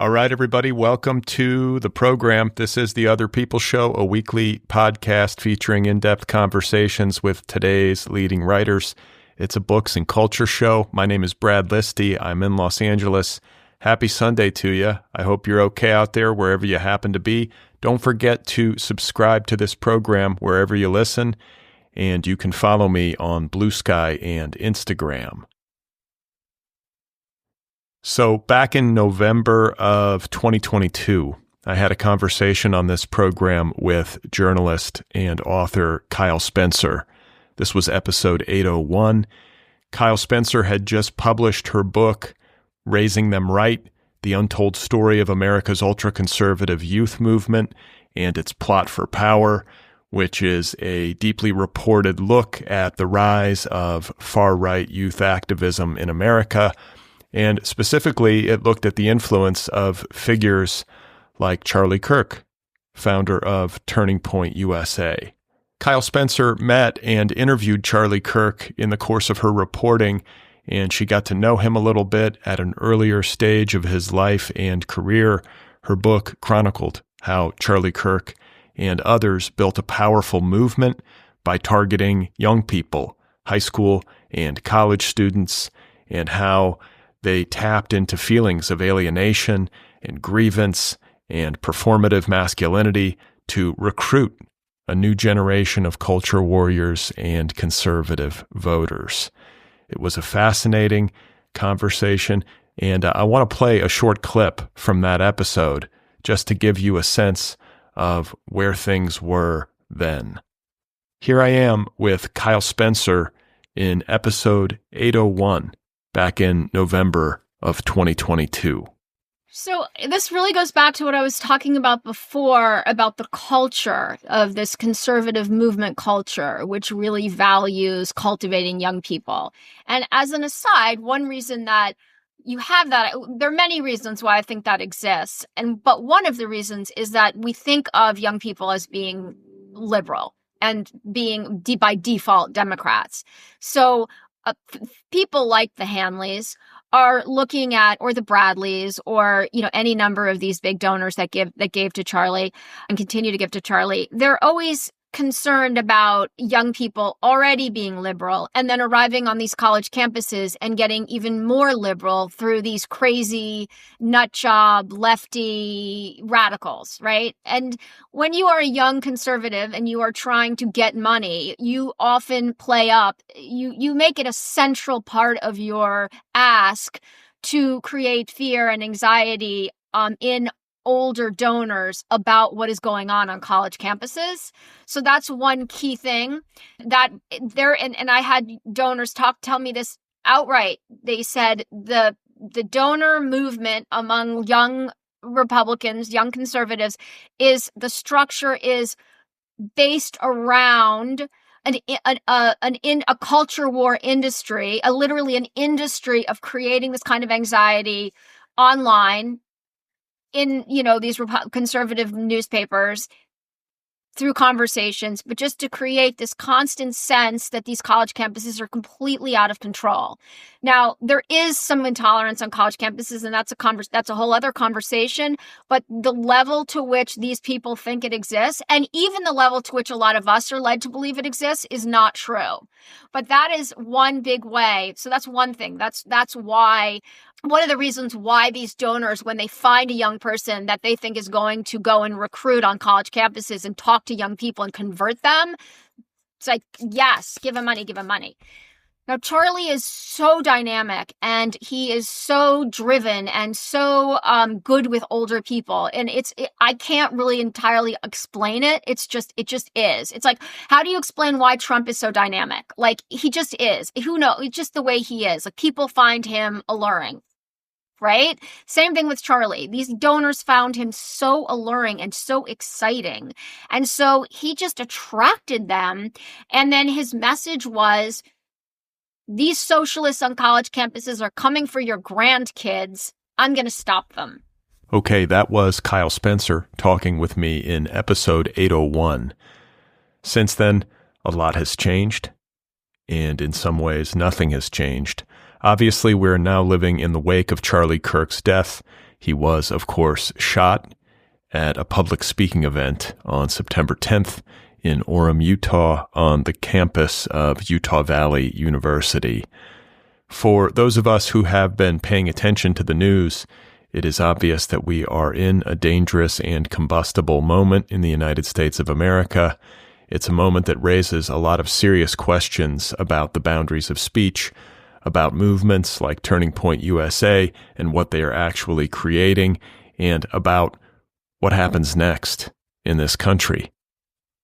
All right, everybody, welcome to the program. This is the Otherppl Show, a weekly podcast featuring in-depth conversations with today's leading writers. It's a books and culture show. My name is Brad Listi. I'm in Los Angeles. Happy Sunday to you. I hope you're okay out there wherever you happen to be. Don't forget to subscribe to this program wherever you listen, and you can follow me on Blue Sky and Instagram. So back in November of 2022, I had a conversation on this program with journalist and author Kyle Spencer. This was episode 801. Kyle Spencer had just published her book, Raising Them Right, The Untold Story of America's Ultraconservative Youth Movement and Its Plot for Power, which is a deeply reported look at the rise of far-right youth activism in America. And specifically, it looked at the influence of figures like Charlie Kirk, founder of Turning Point USA. Kyle Spencer met and interviewed Charlie Kirk in the course of her reporting, and she got to know him a little bit at an earlier stage of his life and career. Her book chronicled how Charlie Kirk and others built a powerful movement by targeting young people, high school and college students, and how they tapped into feelings of alienation and grievance and performative masculinity to recruit a new generation of culture warriors and conservative voters. It was a fascinating conversation, and I want to play a short clip from that episode just to give you a sense of where things were then. Here I am with Kyle Spencer in episode 801. Back in November of 2022. So this really goes back to what I was talking about before about the culture of this conservative movement culture, which really values cultivating young people. And as an aside, one reason that you have that, there are many reasons why I think that exists. But one of the reasons is that we think of young people as being liberal and being by default Democrats. So people like the Hanleys are looking at, or the Bradleys, or any number of these big donors that gave to Charlie and continue to give to Charlie. They're always concerned about young people already being liberal and then arriving on these college campuses and getting even more liberal through these crazy nut job lefty radicals, right? And when you are a young conservative and you are trying to get money, you often play up, you make it a central part of your ask to create fear and anxiety in older donors about what is going on college campuses. So that's one key thing that there, and I had donors tell me this outright. They said the donor movement among young Republicans, young conservatives, the structure is based around a culture war industry, literally an industry of creating this kind of anxiety online in, these conservative newspapers through conversations, but just to create this constant sense that these college campuses are completely out of control. Now, there is some intolerance on college campuses, and that's a whole other conversation, but the level to which these people think it exists, and even the level to which a lot of us are led to believe it exists, is not true. But that is one big way. So that's one thing. That's why, one of the reasons why these donors, when they find a young person that they think is going to go and recruit on college campuses and talk to young people and convert them, it's like, yes, give him money, give him money. Now, Charlie is so dynamic and he is so driven and so good with older people. And I can't really entirely explain it. It just is. It's like, how do you explain why Trump is so dynamic? Like, he just is. Who knows? It's just the way he is. Like, people find him alluring. Right? Same thing with Charlie. These donors found him so alluring and so exciting. And so he just attracted them. And then his message was, these socialists on college campuses are coming for your grandkids. I'm going to stop them. Okay, that was Kyle Spencer talking with me in episode 801. Since then, a lot has changed, and in some ways, nothing has changed. Obviously, we're now living in the wake of Charlie Kirk's death. He was, of course, shot at a public speaking event on September 10th in Orem, Utah, on the campus of Utah Valley University. For those of us who have been paying attention to the news, it is obvious that we are in a dangerous and combustible moment in the United States of America. It's a moment that raises a lot of serious questions about the boundaries of speech, about movements like Turning Point USA and what they are actually creating, and about what happens next in this country.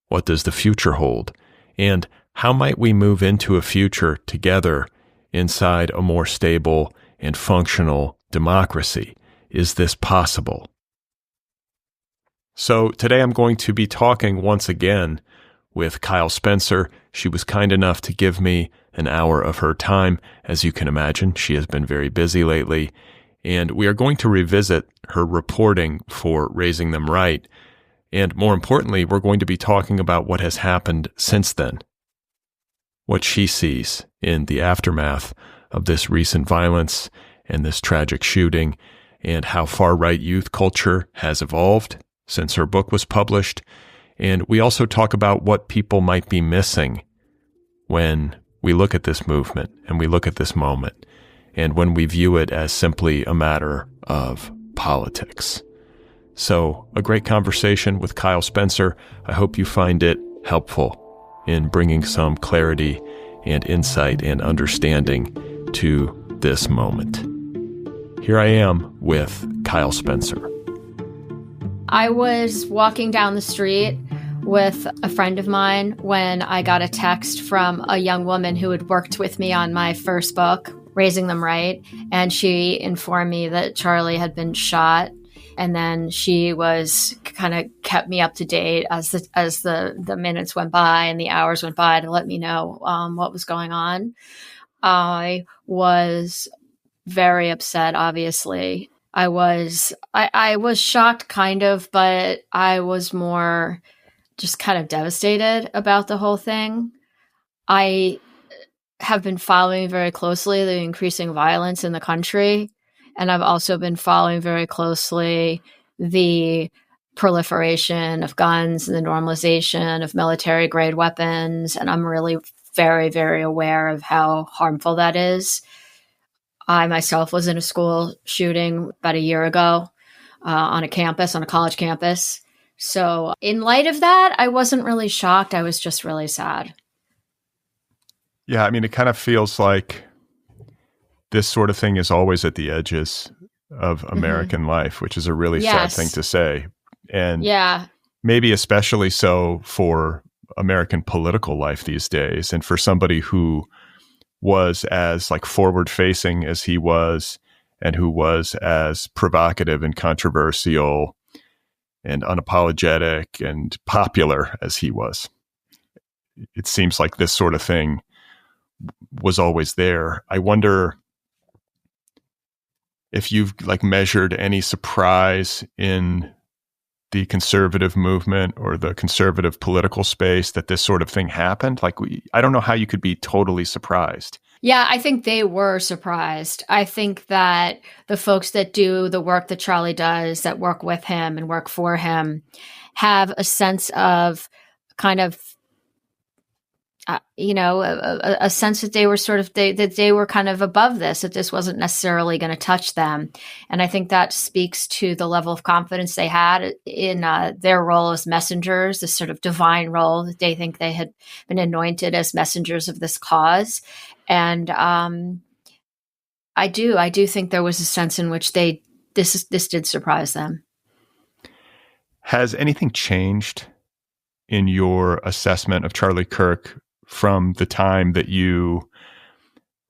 What does the future hold? And how might we move into a future together inside a more stable and functional democracy? Is this possible? So today I'm going to be talking once again with Kyle Spencer. She was kind enough to give me an hour of her time. As you can imagine, she has been very busy lately, and we are going to revisit her reporting for Raising Them Right. And more importantly, we're going to be talking about what has happened since then, what she sees in the aftermath of this recent violence and this tragic shooting, and how far-right youth culture has evolved since her book was published. And we also talk about what people might be missing when we look at this movement and we look at this moment, and when we view it as simply a matter of politics. So, a great conversation with Kyle Spencer. I hope you find it helpful in bringing some clarity and insight and understanding to this moment. Here I am with Kyle Spencer. I was walking down the street with a friend of mine when I got a text from a young woman who had worked with me on my first book, Raising Them Right, and she informed me that Charlie had been shot. And then she was kind of kept me up to date as the minutes went by and the hours went by to let me know what was going on. I was very upset, obviously. I was shocked, kind of, but I was more just kind of devastated about the whole thing. I have been following very closely the increasing violence in the country. And I've also been following very closely the proliferation of guns and the normalization of military-grade weapons. And I'm really very, very aware of how harmful that is. I myself was in a school shooting about a year ago on a college campus. So in light of that, I wasn't really shocked. I was just really sad. Yeah, I mean, it kind of feels like this sort of thing is always at the edges of American life, which is a really sad thing to say. And maybe especially so for American political life these days. And for somebody who was as forward facing as he was, and who was as provocative and controversial and unapologetic and popular as he was. It seems like this sort of thing was always there. I wonder if you've measured any surprise in the conservative movement or the conservative political space that this sort of thing happened. I don't know how you could be totally surprised. Yeah, I think they were surprised. I think that the folks that do the work that Charlie does, that work with him and work for him, have a sense of kind of a sense that they were that they were kind of above this, that this wasn't necessarily going to touch them. And I think that speaks to the level of confidence they had in their role as messengers, this sort of divine role that they think they had been anointed as messengers of this cause. And I do think there was a sense in which this did surprise them. Has anything changed in your assessment of Charlie Kirk from the time that you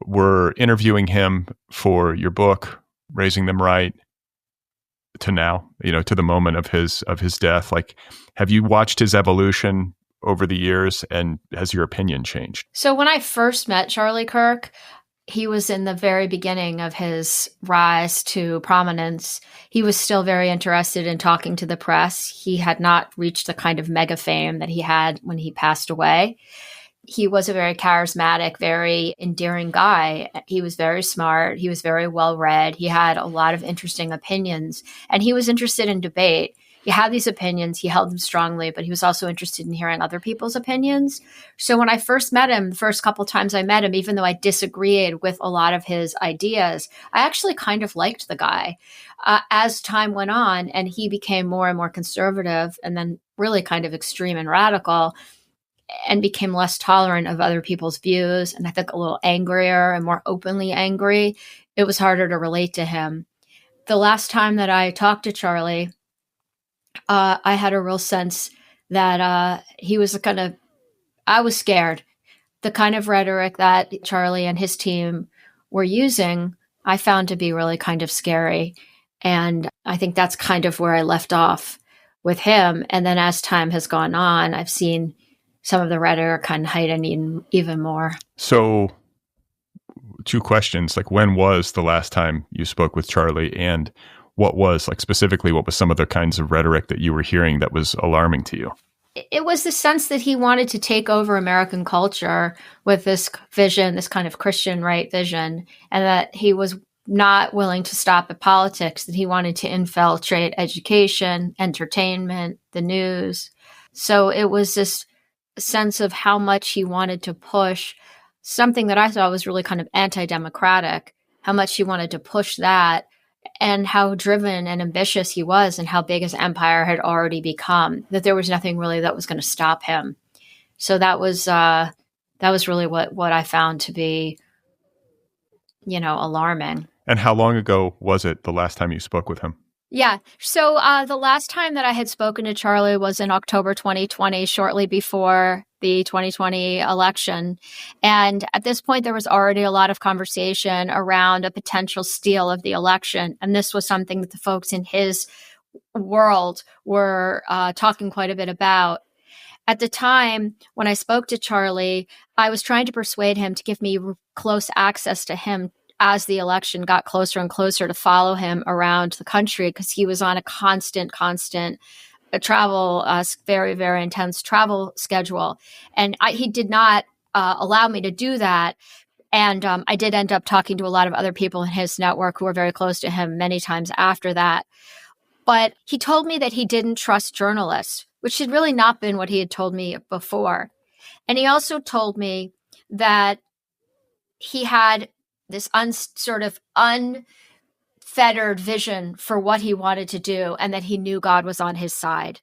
were interviewing him for your book, Raising Them Right, to now, to the moment of his death? Have you watched his evolution over the years, and has your opinion changed? So when I first met Charlie Kirk, he was in the very beginning of his rise to prominence. He was still very interested in talking to the press. He had not reached the kind of mega fame that he had when he passed away. he was a very charismatic, very endearing guy. He was very smart. He was very well read. He had a lot of interesting opinions, and he was interested in debate. He had these opinions, he held them strongly, but he was also interested in hearing other people's opinions. So when I first met him, the first couple times I met him, even though I disagreed with a lot of his ideas, I actually kind of liked the guy. As time went on and he became more and more conservative and then really kind of extreme and radical, and became less tolerant of other people's views, and I think a little angrier and more openly angry, it was harder to relate to him. The last time that I talked to Charlie, I had a real sense that he was I was scared. The kind of rhetoric that Charlie and his team were using, I found to be really kind of scary. And I think that's kind of where I left off with him. And then as time has gone on, I've seen some of the rhetoric kind of heighten even more. So 2 questions, like when was the last time you spoke with Charlie, and what was, like specifically, what was some of the kinds of rhetoric that you were hearing that was alarming to you? It was the sense that he wanted to take over American culture with this vision, this kind of Christian right vision, and that he was not willing to stop at politics, that he wanted to infiltrate education, entertainment, the news. So it was this sense of how much he wanted to push something that I thought was really kind of anti-democratic, how much he wanted to push that, and how driven and ambitious he was and how big his empire had already become, that there was nothing really that was going to stop him. So that was really what I found to be, alarming. And how long ago was it the last time you spoke with him? Yeah. So the last time that I had spoken to Charlie was in October 2020, shortly before the 2020 election. And at this point, there was already a lot of conversation around a potential steal of the election. And this was something that the folks in his world were talking quite a bit about. At the time, when I spoke to Charlie, I was trying to persuade him to give me close access to him as the election got closer and closer, to follow him around the country, because he was on a constant travel, very, very intense travel schedule. And he did not allow me to do that. And I did end up talking to a lot of other people in his network who were very close to him many times after that. But he told me that he didn't trust journalists, which had really not been what he had told me before. And he also told me that he had this sort of unfettered vision for what he wanted to do, and that he knew God was on his side.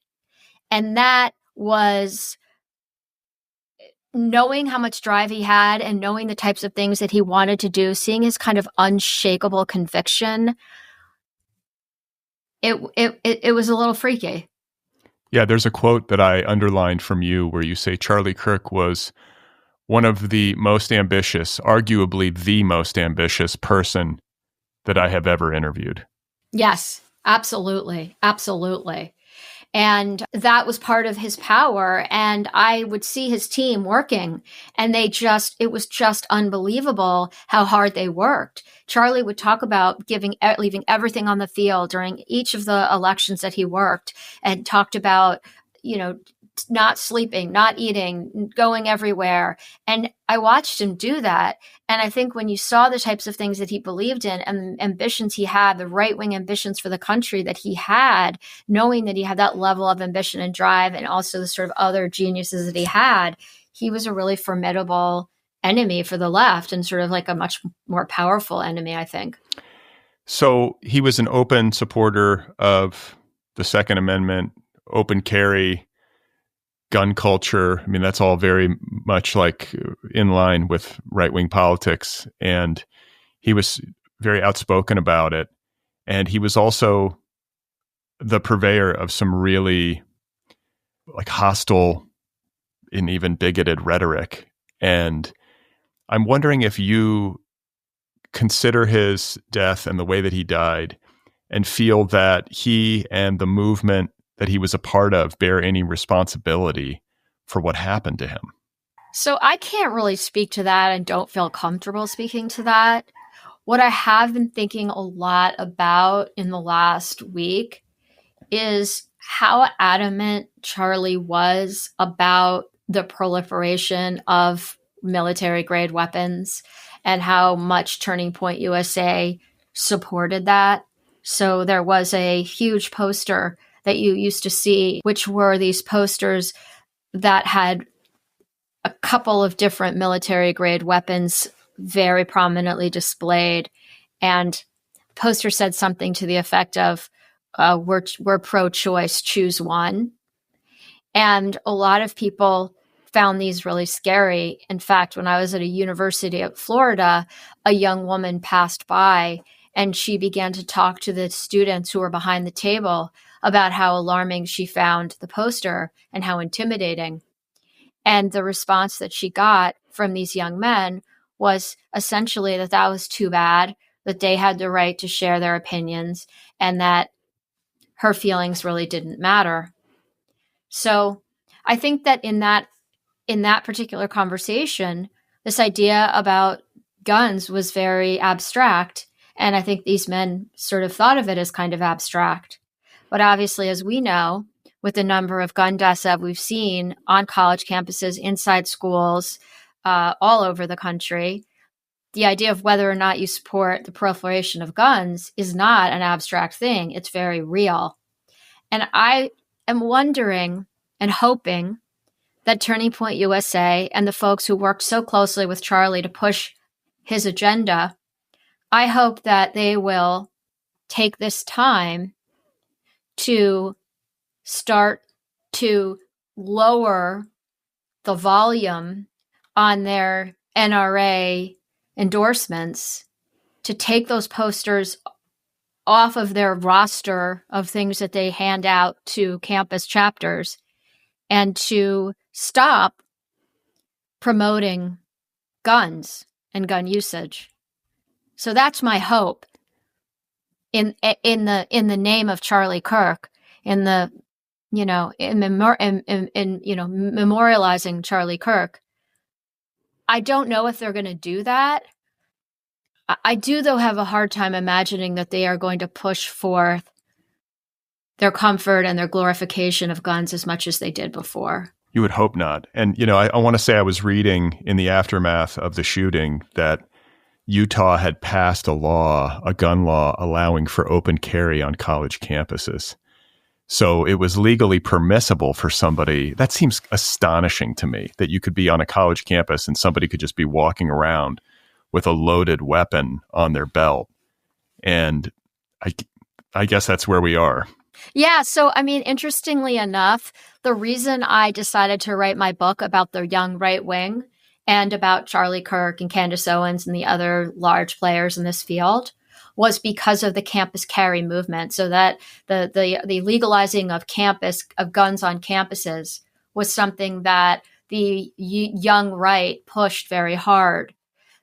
And that was, knowing how much drive he had and knowing the types of things that he wanted to do, seeing his kind of unshakable conviction, it was a little freaky. Yeah, there's a quote that I underlined from you where you say Charlie Kirk was one of the most ambitious, arguably the most ambitious person that I have ever interviewed. Yes, absolutely. Absolutely. And that was part of his power. And I would see his team working, and it was just unbelievable how hard they worked. Charlie would talk about leaving everything on the field during each of the elections that he worked, and talked about, not sleeping, not eating, going everywhere. And I watched him do that. And I think when you saw the types of things that he believed in and ambitions he had, the right-wing ambitions for the country that he had, knowing that he had that level of ambition and drive, and also the sort of other geniuses that he was a really formidable enemy for the left, and sort of like a much more powerful enemy, I think. So he was an open supporter of the Second Amendment, open carry, gun culture. I mean, that's all very much like in line with right-wing politics. And he was very outspoken about it. And he was also the purveyor of some really like hostile and even bigoted rhetoric. And I'm wondering if you consider his death and the way that he died and feel that he and the movement that he was a part of bear any responsibility for what happened to him. So I can't really speak to that, and don't feel comfortable speaking to that. What I have been thinking a lot about in the last week is how adamant Charlie was about the proliferation of military-grade weapons and how much Turning Point USA supported that. So there was a huge poster that you used to see, which were these posters that had a couple of different military-grade weapons very prominently displayed. And the poster said something to the effect of, we're pro-choice, choose one. And a lot of people found these really scary. In fact, when I was at a university of Florida, a young woman passed by and she began to talk to the students who were behind the table about how alarming she found the poster and how intimidating. And the response that she got from these young men was essentially that was too bad, that they had the right to share their opinions, and that her feelings really didn't matter. So I think that in that particular conversation, this idea about guns was very abstract. And I think these men sort of thought of it as kind of abstract. But obviously, as we know, with the number of gun deaths that we've seen on college campuses, inside schools, all over the country, the idea of whether or not you support the proliferation of guns is not an abstract thing. It's very real. And I am wondering and hoping that Turning Point USA and the folks who worked so closely with Charlie to push his agenda, I hope that they will take this time to start to lower the volume on their NRA endorsements, to take those posters off of their roster of things that they hand out to campus chapters, and to stop promoting guns and gun usage. So that's my hope in the name of Charlie Kirk, memorializing Charlie Kirk. I don't know if they're going to do that. I do, though, have a hard time imagining that they are going to push forth their comfort and their glorification of guns as much as they did before. You would hope not. And, I want to say I was reading in the aftermath of the shooting that Utah had passed a gun law allowing for open carry on college campuses. So it was legally permissible for somebody. That seems astonishing to me, that you could be on a college campus and somebody could just be walking around with a loaded weapon on their belt. And I guess that's where we are. Yeah. So, interestingly enough, the reason I decided to write my book about the young right wing and about Charlie Kirk and Candace Owens and the other large players in this field was because of the campus carry movement. So that the legalizing of guns on campuses was something that the young right pushed very hard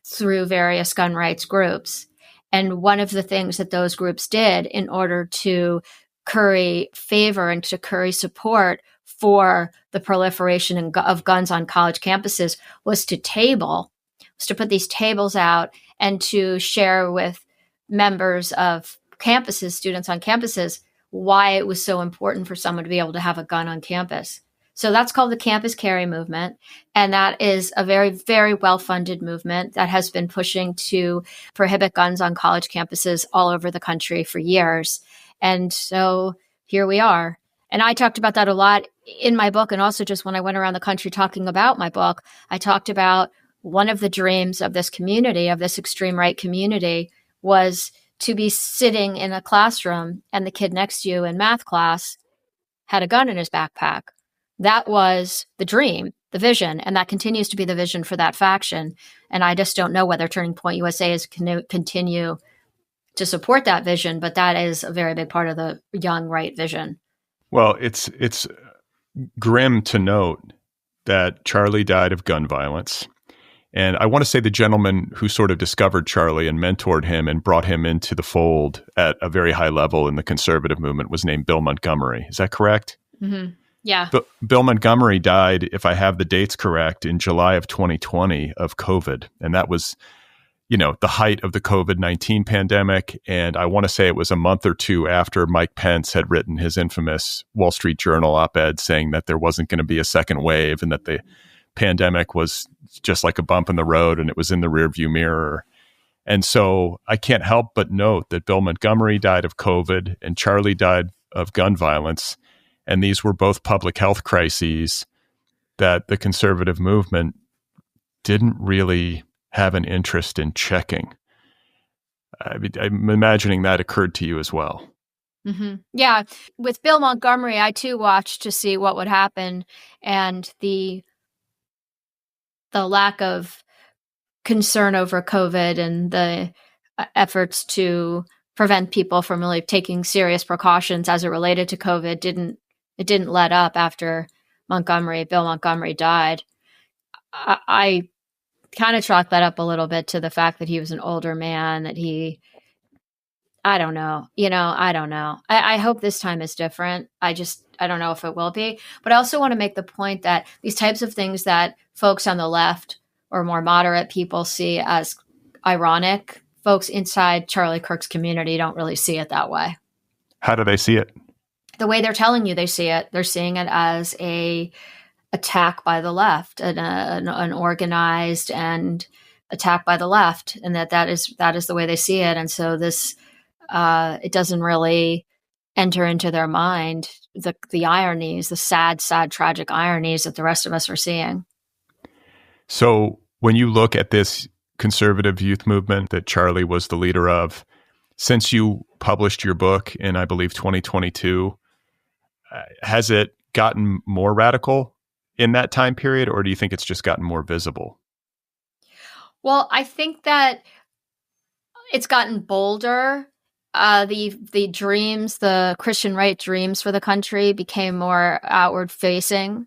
through various gun rights groups. And one of the things that those groups did in order to curry favor and to curry support for the proliferation of guns on college campuses was to put these tables out and to share with members of campuses, students on campuses, why it was so important for someone to be able to have a gun on campus. So that's called the campus carry movement. And that is a very, very well-funded movement that has been pushing to prohibit guns on college campuses all over the country for years. And so here we are. And I talked about that a lot in my book. And also just when I went around the country talking about my book, I talked about one of the dreams of this community, of this extreme right community, was to be sitting in a classroom and the kid next to you in math class had a gun in his backpack. That was the dream, the vision, and that continues to be the vision for that faction. And I just don't know whether Turning Point USA is continue to support that vision, but that is a very big part of the young right vision. Well, it's grim to note that Charlie died of gun violence. And I want to say the gentleman who sort of discovered Charlie and mentored him and brought him into the fold at a very high level in the conservative movement was named Bill Montgomery. Is that correct? Mm-hmm. Yeah. Bill Montgomery died, if I have the dates correct, in July of 2020 of COVID. And that was, the height of the COVID-19 pandemic. And I want to say it was a month or two after Mike Pence had written his infamous Wall Street Journal op-ed saying that there wasn't going to be a second wave and that the pandemic was just like a bump in the road and it was in the rearview mirror. And so I can't help but note that Bill Montgomery died of COVID and Charlie died of gun violence. And these were both public health crises that the conservative movement didn't really have an interest in checking. I'm imagining that occurred to you as well. Mm-hmm. Yeah. With Bill Montgomery, I too watched to see what would happen, and the lack of concern over COVID and the efforts to prevent people from really taking serious precautions as it related to COVID didn't let up after Bill Montgomery died. I kind of chalk that up a little bit to the fact that he was an older man, that I don't know. I don't know. I hope this time is different. I don't know if it will be. But I also want to make the point that these types of things that folks on the left or more moderate people see as ironic, folks inside Charlie Kirk's community don't really see it that way. How do they see it? The way they're telling you they see it, they're seeing it as a attack by the left, an organized and attack by the left, and that is the way they see it. And so this it doesn't really enter into their mind the ironies, the sad, tragic ironies that the rest of us are seeing. So when you look at this conservative youth movement that Charlie was the leader of, since you published your book in, I believe, 2022, has it gotten more radical in that time period, or do you think it's just gotten more visible? Well, I think that it's gotten bolder. The dreams, the Christian right dreams for the country became more outward facing.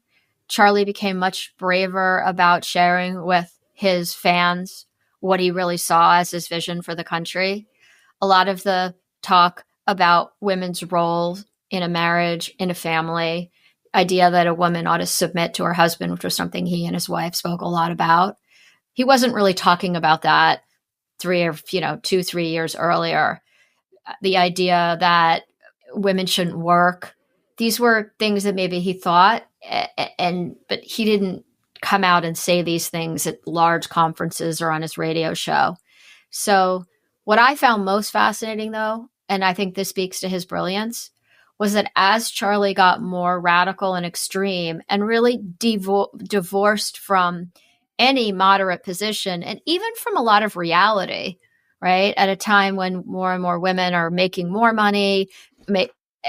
Charlie became much braver about sharing with his fans what he really saw as his vision for the country. A lot of the talk about women's role in a marriage, in a family, idea that a woman ought to submit to her husband, which was something he and his wife spoke a lot about. He wasn't really talking about that 2-3 years earlier. The idea that women shouldn't work. These were things that maybe he thought, but he didn't come out and say these things at large conferences or on his radio show. So what I found most fascinating, though, and I think this speaks to his brilliance, was that as Charlie got more radical and extreme and really divorced from any moderate position and even from a lot of reality, right? At a time when more and more women are making more money,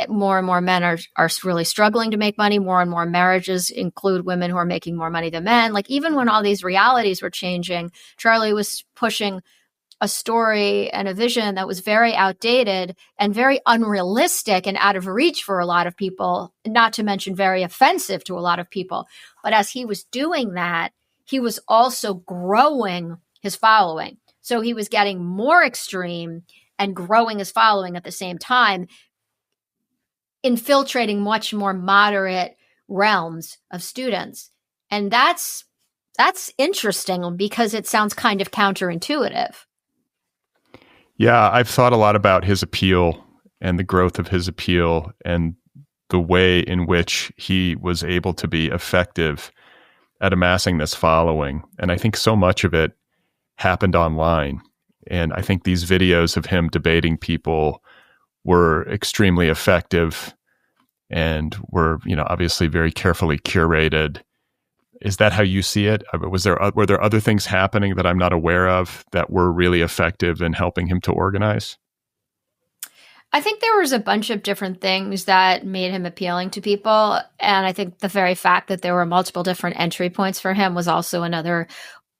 more and more men are really struggling to make money, more and more marriages include women who are making more money than men. Like, even when all these realities were changing, Charlie was pushing a story and a vision that was very outdated and very unrealistic and out of reach for a lot of people, not to mention very offensive to a lot of people. But as he was doing that, he was also growing his following. So he was getting more extreme and growing his following at the same time, infiltrating much more moderate realms of students. And that's interesting because it sounds kind of counterintuitive. Yeah, I've thought a lot about his appeal and the growth of his appeal and the way in which he was able to be effective at amassing this following. And I think so much of it happened online. And I think these videos of him debating people were extremely effective and were, obviously very carefully curated. Is that how you see it? Were there other things happening that I'm not aware of that were really effective in helping him to organize? I think there was a bunch of different things that made him appealing to people. And I think the very fact that there were multiple different entry points for him was also another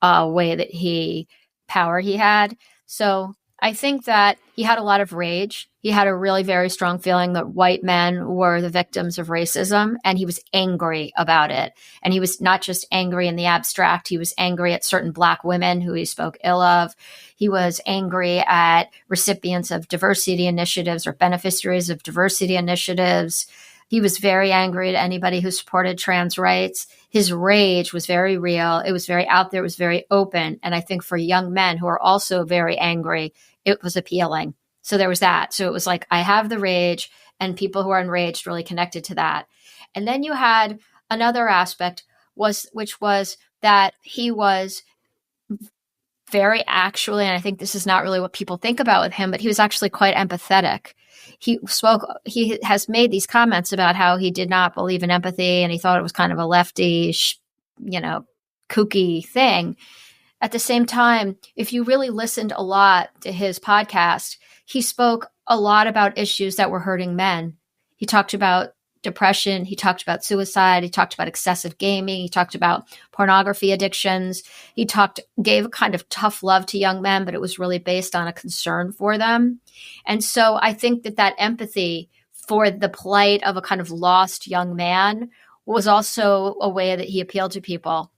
way that power he had. So I think that he had a lot of rage. He had a really very strong feeling that white men were the victims of racism, and he was angry about it. And he was not just angry in the abstract. He was angry at certain Black women who he spoke ill of. He was angry at recipients of diversity initiatives or beneficiaries of diversity initiatives. He was very angry at anybody who supported trans rights. His rage was very real. It was very out there. It was very open. And I think for young men who are also very angry, it was appealing. So there was that. So it was like, I have the rage, and people who are enraged really connected to that. And then you had another aspect, which was that he was very actually, and I think this is not really what people think about with him, but he was actually quite empathetic. He has made these comments about how he did not believe in empathy and he thought it was kind of a lefty, kooky thing. At the same time, if you really listened a lot to his podcast, he spoke a lot about issues that were hurting men. He talked about depression. He talked about suicide. He talked about excessive gaming. He talked about pornography addictions. He gave a kind of tough love to young men, but it was really based on a concern for them. And so I think that empathy for the plight of a kind of lost young man was also a way that he appealed to people.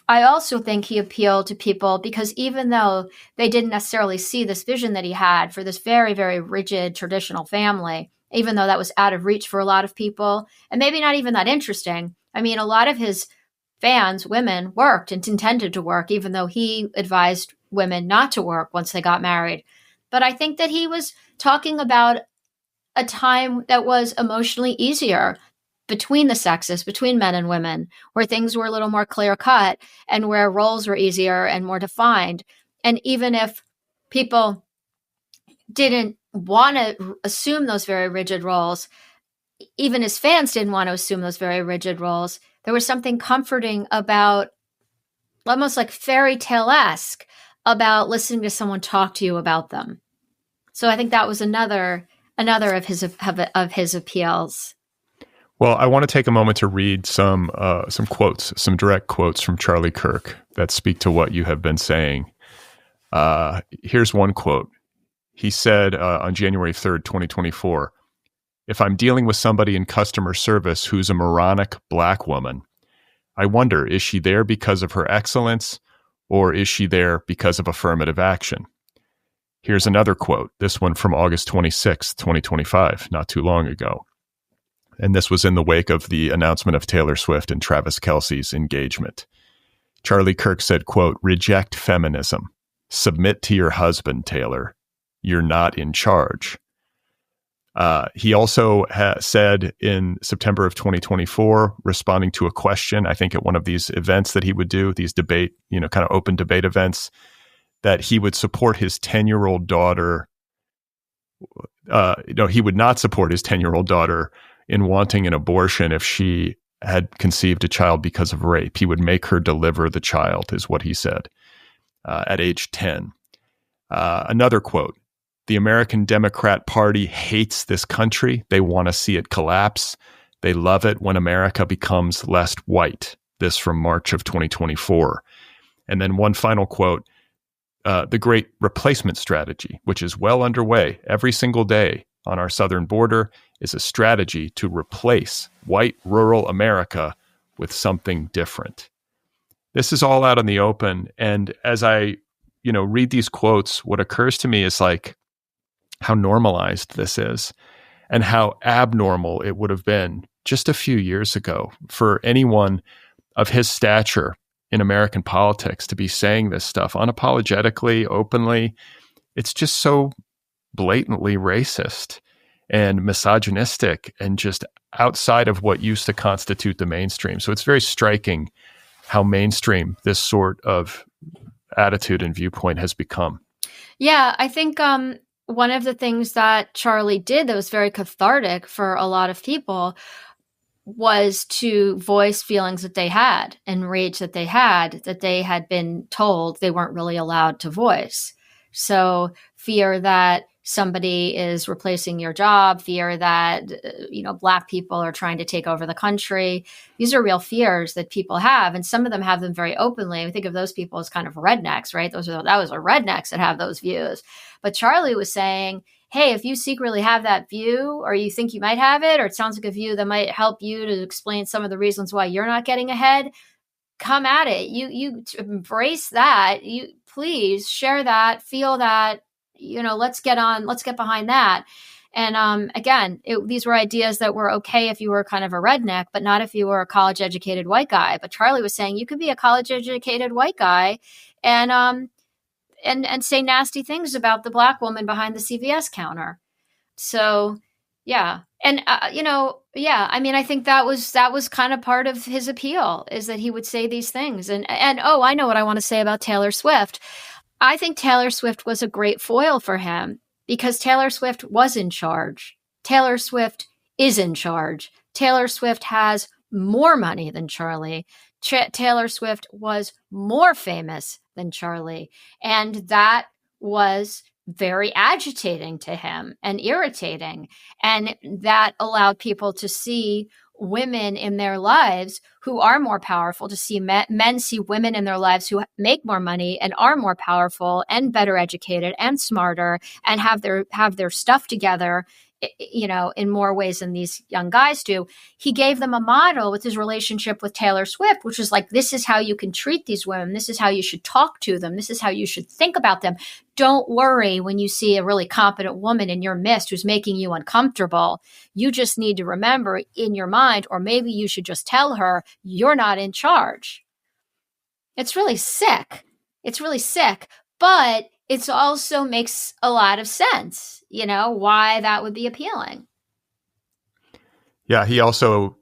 I also think he appealed to people because even though they didn't necessarily see this vision that he had for this very, very rigid traditional family, even though that was out of reach for a lot of people and maybe not even that interesting. I mean, a lot of his fans, women, worked and intended to work, even though he advised women not to work once they got married. But I think that he was talking about a time that was emotionally easier between the sexes, between men and women, where things were a little more clear cut and where roles were easier and more defined. And even if people didn't want to assume those very rigid roles, even his fans didn't want to assume those very rigid roles, there was something comforting about, almost like fairy tale-esque, about listening to someone talk to you about them. So I think that was another of his appeals. Well, I want to take a moment to read some quotes, some direct quotes from Charlie Kirk that speak to what you have been saying. Here's one quote. He said on January 3rd, 2024, "If I'm dealing with somebody in customer service who's a moronic Black woman, I wonder, is she there because of her excellence, or is she there because of affirmative action?" Here's another quote, this one from August 26th, 2025, not too long ago. And this was in the wake of the announcement of Taylor Swift and Travis Kelce's engagement. Charlie Kirk said, quote, "Reject feminism. Submit to your husband, Taylor. You're not in charge." He also said in September of 2024, responding to a question, I think at one of these events that he would do, these debate, kind of open debate events, that he would support his 10-year-old daughter. He would not support his 10-year-old daughter in wanting an abortion if she had conceived a child because of rape. He would make her deliver the child, is what he said, at age 10. Another quote, "The American Democrat Party hates this country. They want to see it collapse. They love it when America becomes less white." This from March of 2024. And then one final quote, "The Great Replacement Strategy, which is well underway every single day on our southern border, is a strategy to replace white rural America with something different." This is all out in the open. And as I, read these quotes, what occurs to me is like how normalized this is and how abnormal it would have been just a few years ago for anyone of his stature in American politics to be saying this stuff unapologetically, openly. It's just so blatantly racist and misogynistic and just outside of what used to constitute the mainstream. So it's very striking how mainstream this sort of attitude and viewpoint has become. Yeah, I think one of the things that Charlie did that was very cathartic for a lot of people was to voice feelings that they had and rage that they had been told they weren't really allowed to voice. So fear that somebody is replacing your job, fear that, Black people are trying to take over the country. These are real fears that people have. And some of them have them very openly. We think of those people as kind of rednecks, right? That was rednecks that have those views. But Charlie was saying, hey, if you secretly have that view, or you think you might have it, or it sounds like a view that might help you to explain some of the reasons why you're not getting ahead, come at it. You embrace that. You please share that, feel that, let's get behind that. And again, these were ideas that were okay if you were kind of a redneck, but not if you were a college-educated white guy. But Charlie was saying you could be a college-educated white guy and say nasty things about the Black woman behind the CVS counter. So, yeah. And, I mean, I think that was kind of part of his appeal, is that he would say these things. And oh, I know what I want to say about Taylor Swift. I think Taylor Swift was a great foil for him because Taylor Swift was in charge. Taylor Swift is in charge. Taylor Swift has more money than Charlie. Taylor Swift was more famous than Charlie. And that was very agitating to him and irritating. And that allowed people to see women in their lives who are more powerful, to see men see women in their lives who make more money and are more powerful and better educated and smarter and have their stuff together, in more ways than these young guys do. He gave them a model with his relationship with Taylor Swift, which was like, this is how you can treat these women. This is how you should talk to them. This is how you should think about them. Don't worry when you see a really competent woman in your midst who's making you uncomfortable. You just need to remember in your mind, or maybe you should just tell her, you're not in charge. It's really sick. But it also makes a lot of sense, why that would be appealing. Yeah, he also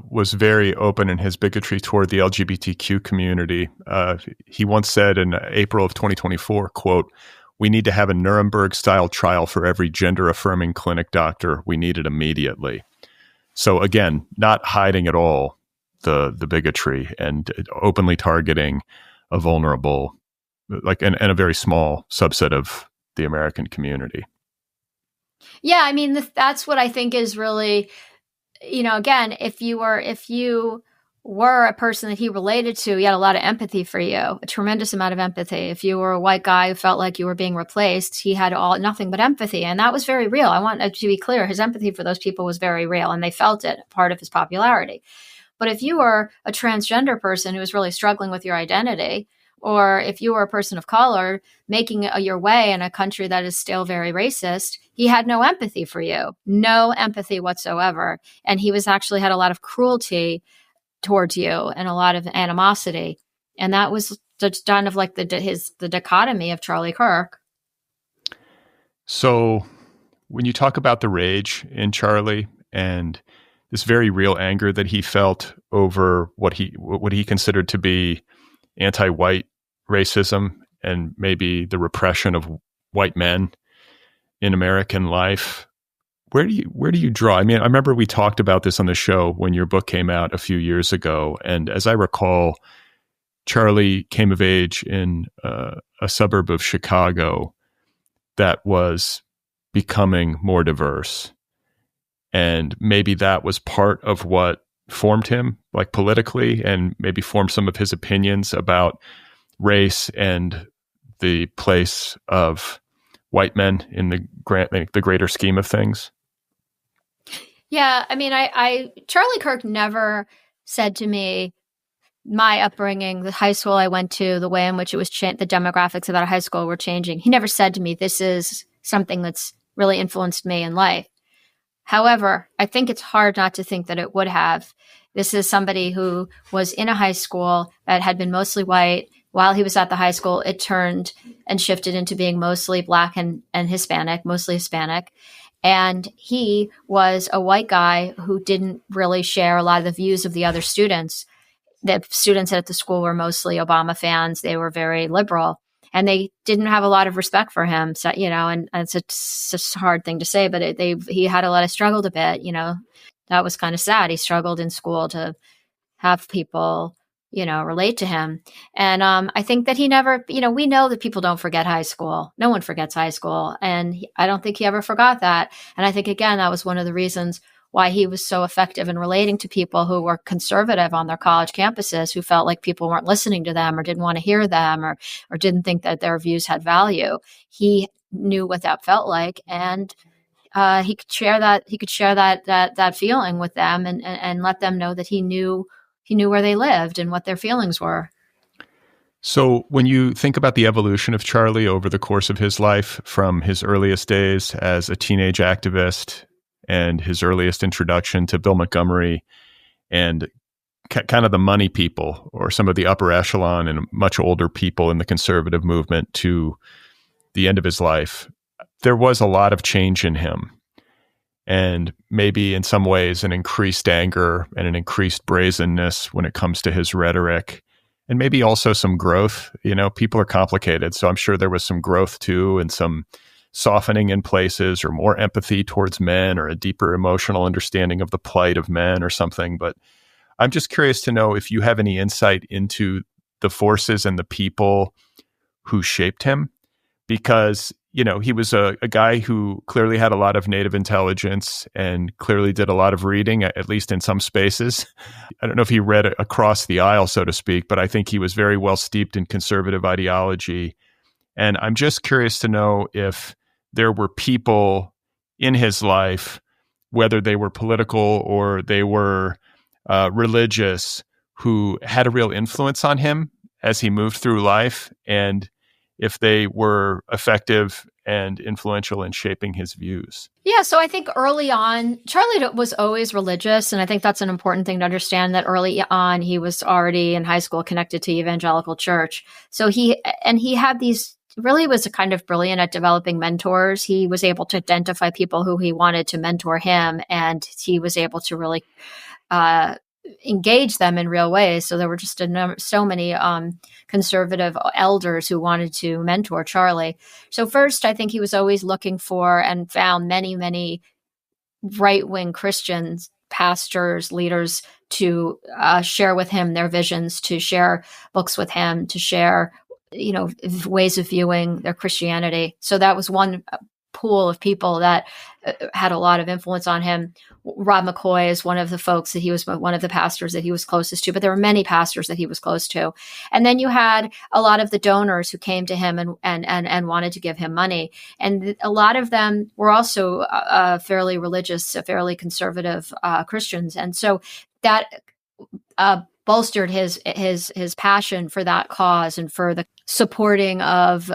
was very open in his bigotry toward the LGBTQ community. He once said in April of 2024, quote, "We need to have a Nuremberg-style trial for every gender-affirming clinic doctor. We need it immediately." So again, not hiding at all the bigotry and openly targeting a vulnerable, and a very small subset of the American community. Yeah, I mean, that's what I think is really, again, if you were a person that he related to, he had a lot of empathy for you, a tremendous amount of empathy. If you were a white guy who felt like you were being replaced, he had nothing but empathy. And that was very real. I want to be clear. His empathy for those people was very real, and they felt it, part of his popularity. But if you were a transgender person who was really struggling with your identity, or if you were a person of color making your way in a country that is still very racist, he had no empathy for you, no empathy whatsoever. And he actually had a lot of cruelty towards you and a lot of animosity. And that was just kind of like the dichotomy of Charlie Kirk. So when you talk about the rage in Charlie and this very real anger that he felt over what he considered to be anti-white racism and maybe the repression of white men in American life, where do you draw? I mean, I remember we talked about this on the show when your book came out a few years ago, and as I recall, Charlie came of age in a suburb of Chicago that was becoming more diverse, and maybe that was part of what formed him, like politically, and maybe formed some of his opinions about race and the place of white men in the greater scheme of things. Yeah, I mean, Charlie Kirk never said to me, my upbringing, the high school I went to, the way in which it was the demographics of that high school were changing. He never said to me, this is something that's really influenced me in life. However, I think it's hard not to think that it would have. This is somebody who was in a high school that had been mostly white. While he was at the high school, it turned and shifted into being mostly Black and Hispanic, mostly Hispanic. And he was a white guy who didn't really share a lot of the views of the other students. The students at the school were mostly Obama fans. They were very liberal, and they didn't have a lot of respect for him. So, and it's a hard thing to say, but he had a lot of struggled a bit. That was kind of sad. He struggled in school to have people relate to him. And I think that he never, we know that people don't forget high school. No one forgets high school. And I don't think he ever forgot that. And I think, again, that was one of the reasons why he was so effective in relating to people who were conservative on their college campuses, who felt like people weren't listening to them or didn't want to hear them or didn't think that their views had value. He knew what that felt like. And he could share that feeling with them and let them know that he knew where they lived and what their feelings were. So when you think about the evolution of Charlie over the course of his life, from his earliest days as a teenage activist and his earliest introduction to Bill Montgomery and kind of the money people or some of the upper echelon and much older people in the conservative movement to the end of his life, there was a lot of change in him. And maybe in some ways an increased anger and an increased brazenness when it comes to his rhetoric. And maybe also some growth. You know, people are complicated. So I'm sure there was some growth too, and some softening in places, or more empathy towards men, or a deeper emotional understanding of the plight of men or something. But I'm just curious to know if you have any insight into the forces and the people who shaped him, because, you know, he was a guy who clearly had a lot of native intelligence and clearly did a lot of reading, at least in some spaces. I don't know if he read across the aisle, so to speak, but I think he was very well steeped in conservative ideology. And I'm just curious to know if there were people in his life, whether they were political or they were religious, who had a real influence on him as he moved through life, and if they were effective and influential in shaping his views. Yeah, so I think early on, Charlie was always religious, and I think that's an important thing to understand, that early on he was already in high school connected to evangelical church. So he had these, really was a kind of brilliant at developing mentors. He was able to identify people who he wanted to mentor him, and he was able to really engage them in real ways. So there were just so many conservative elders who wanted to mentor Charlie. So first, I think he was always looking for and found many, many right-wing Christians, pastors, leaders to share with him their visions, to share books with him, to share, you know, ways of viewing their Christianity. So that was one pool of people that had a lot of influence on him. Rob McCoy is one of the folks that he was one of the pastors that he was closest to, but there were many pastors that he was close to. And then you had a lot of the donors who came to him and wanted to give him money. And a lot of them were also fairly religious, fairly conservative Christians. And so that bolstered his passion for that cause and for the supporting of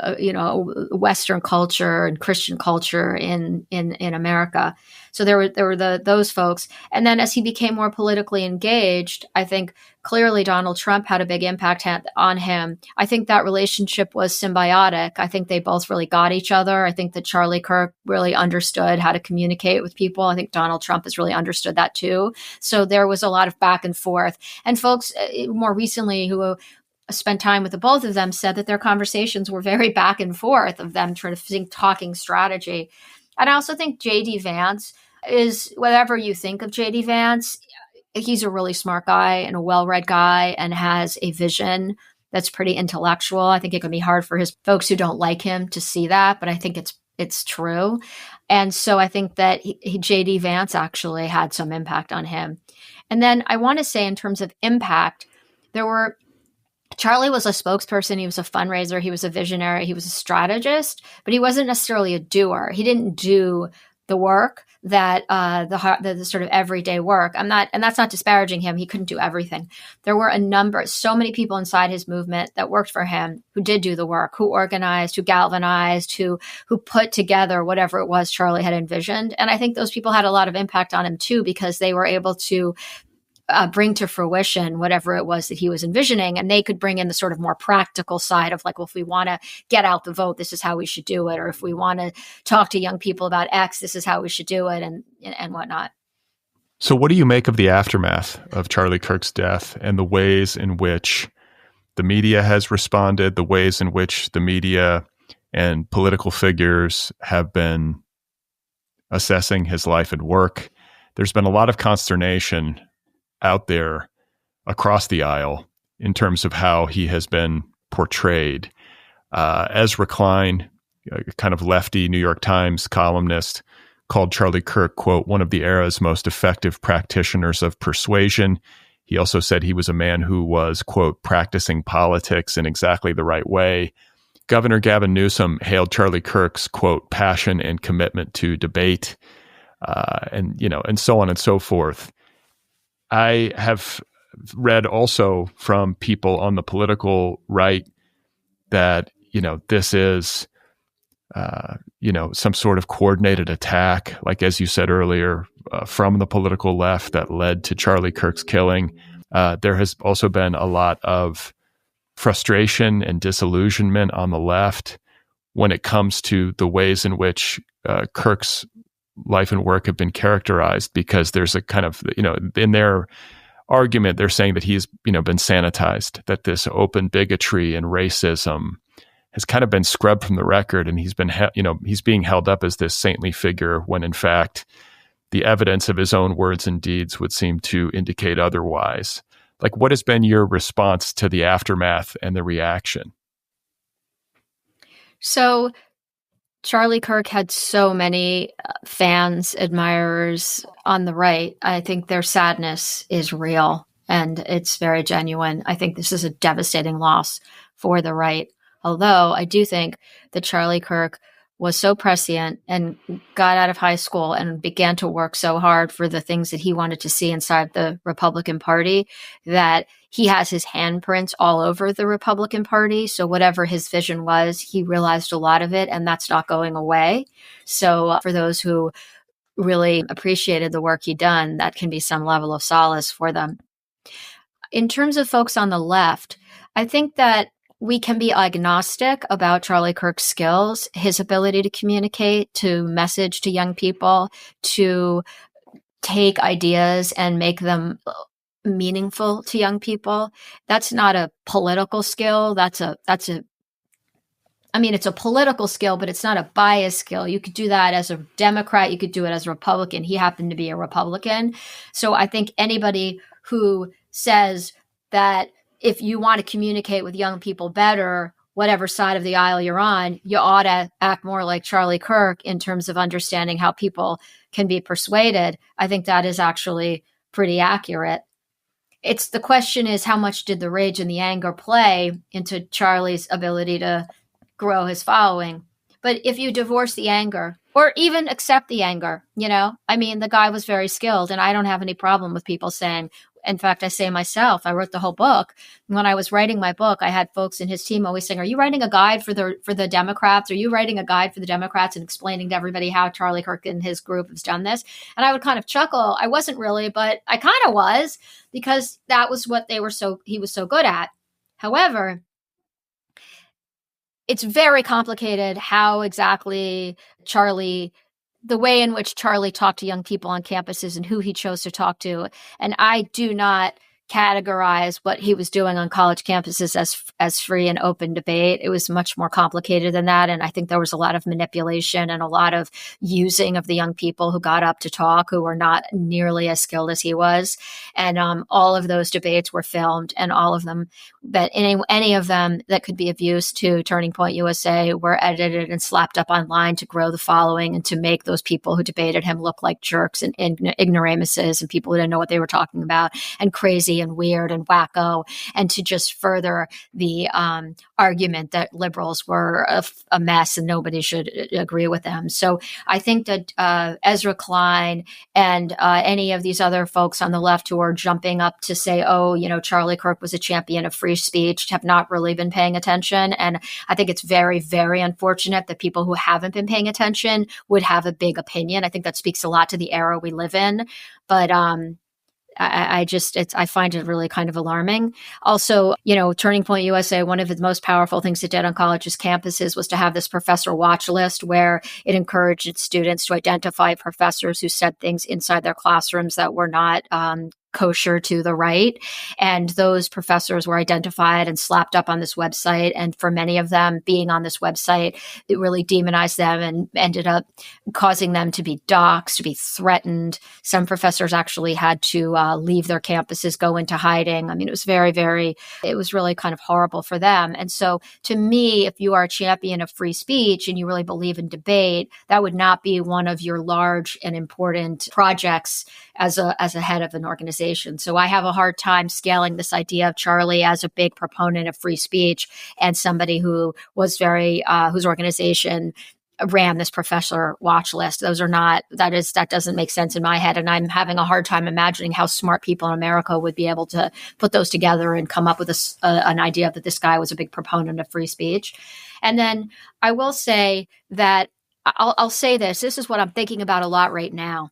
Western culture and Christian culture in America. So there were those folks. And then as he became more politically engaged, I think clearly Donald Trump had a big impact on him. I think that relationship was symbiotic. I think they both really got each other. I think that Charlie Kirk really understood how to communicate with people. I think Donald Trump has really understood that too. So there was a lot of back and forth. And folks more recently who spent time with the both of them said that their conversations were very back and forth of them trying to think talking strategy. And I also think J.D. Vance is, whatever you think of J.D. Vance, he's a really smart guy and a well-read guy and has a vision that's pretty intellectual. I think it can be hard for his folks who don't like him to see that, but I think it's true. And so I think that J.D. Vance actually had some impact on him. And then I want to say, in terms of impact, Charlie was a spokesperson. He was a fundraiser. He was a visionary. He was a strategist, but he wasn't necessarily a doer. He didn't do the work that the sort of everyday work. And that's not disparaging him. He couldn't do everything. There were so many people inside his movement that worked for him who did do the work, who organized, who galvanized, who put together whatever it was Charlie had envisioned. And I think those people had a lot of impact on him too, because they were able to bring to fruition whatever it was that he was envisioning. And they could bring in the sort of more practical side of like, well, if we want to get out the vote, this is how we should do it. Or if we want to talk to young people about X, this is how we should do it, and whatnot. So what do you make of the aftermath of Charlie Kirk's death and the ways in which the media has responded, the ways in which the media and political figures have been assessing his life and work? There's been a lot of consternation out there across the aisle in terms of how he has been portrayed. Ezra Klein, a kind of lefty New York Times columnist, called Charlie Kirk, quote, one of the era's most effective practitioners of persuasion. He also said he was a man who was, quote, practicing politics in exactly the right way. Governor Gavin Newsom hailed Charlie Kirk's, quote, passion and commitment to debate, and so on and so forth. I have read also from people on the political right that, this is, some sort of coordinated attack, like, as you said earlier, from the political left that led to Charlie Kirk's killing. There has also been a lot of frustration and disillusionment on the left when it comes to the ways in which Kirk's life and work have been characterized, because there's a kind of, in their argument, they're saying that he's, been sanitized, that this open bigotry and racism has kind of been scrubbed from the record, and he's been, he's being held up as this saintly figure when in fact the evidence of his own words and deeds would seem to indicate otherwise. Like, what has been your response to the aftermath and the reaction? So Charlie Kirk had so many fans, admirers on the right. I think their sadness is real and it's very genuine. I think this is a devastating loss for the right. Although I do think that Charlie Kirk was so prescient and got out of high school and began to work so hard for the things that he wanted to see inside the Republican Party that he has his handprints all over the Republican Party. So whatever his vision was, he realized a lot of it, and that's not going away. So for those who really appreciated the work he'd done, that can be some level of solace for them. In terms of folks on the left, I think that we can be agnostic about Charlie Kirk's skills, his ability to communicate, to message to young people, to take ideas and make them meaningful to young people. That's not a political skill. It's a political skill, but it's not a bias skill. You could do that as a Democrat. You could do it as a Republican. He happened to be a Republican. So I think anybody who says that if you want to communicate with young people better, whatever side of the aisle you're on, you ought to act more like Charlie Kirk in terms of understanding how people can be persuaded. I think that is actually pretty accurate. The question is, how much did the rage and the anger play into Charlie's ability to grow his following? But if you divorce the anger or even accept the anger, the guy was very skilled, and I don't have any problem with people saying, in fact, I say myself, I wrote the whole book. When I was writing my book, I had folks in his team always saying, are you writing a guide for the Democrats? Are you writing a guide for the Democrats and explaining to everybody how Charlie Kirk and his group has done this? And I would kind of chuckle. I wasn't really, but I kind of was, because that was what he was so good at. However, it's very complicated how exactly the way in which Charlie talked to young people on campuses and who he chose to talk to. And I do not categorize what he was doing on college campuses as free and open debate. It was much more complicated than that. And I think there was a lot of manipulation and a lot of using of the young people who got up to talk, who were not nearly as skilled as he was. And all of those debates were filmed, and all of them, that any of them that could be of use to Turning Point USA were edited and slapped up online to grow the following and to make those people who debated him look like jerks and ignoramuses and people who didn't know what they were talking about and crazy and weird and wacko, and to just further the argument that liberals were a mess and nobody should agree with them. So I think that Ezra Klein and any of these other folks on the left who are jumping up to say, Charlie Kirk was a champion of free speech, have not really been paying attention. And I think it's very, very unfortunate that people who haven't been paying attention would have a big opinion. I think that speaks a lot to the era we live in. But I find it really kind of alarming. Also, Turning Point USA, one of the most powerful things it did on colleges' campuses was to have this professor watch list where it encouraged its students to identify professors who said things inside their classrooms that were not kosher to the right. And those professors were identified and slapped up on this website. And for many of them, being on this website, it really demonized them and ended up causing them to be doxxed, to be threatened. Some professors actually had to leave their campuses, go into hiding. It was it was really kind of horrible for them. And so to me, if you are a champion of free speech and you really believe in debate, that would not be one of your large and important projects as a head of an organization. So I have a hard time scaling this idea of Charlie as a big proponent of free speech and somebody who was whose organization ran this professor watch list. That doesn't make sense in my head. And I'm having a hard time imagining how smart people in America would be able to put those together and come up with an idea that this guy was a big proponent of free speech. And then I will say that I'll say this is what I'm thinking about a lot right now.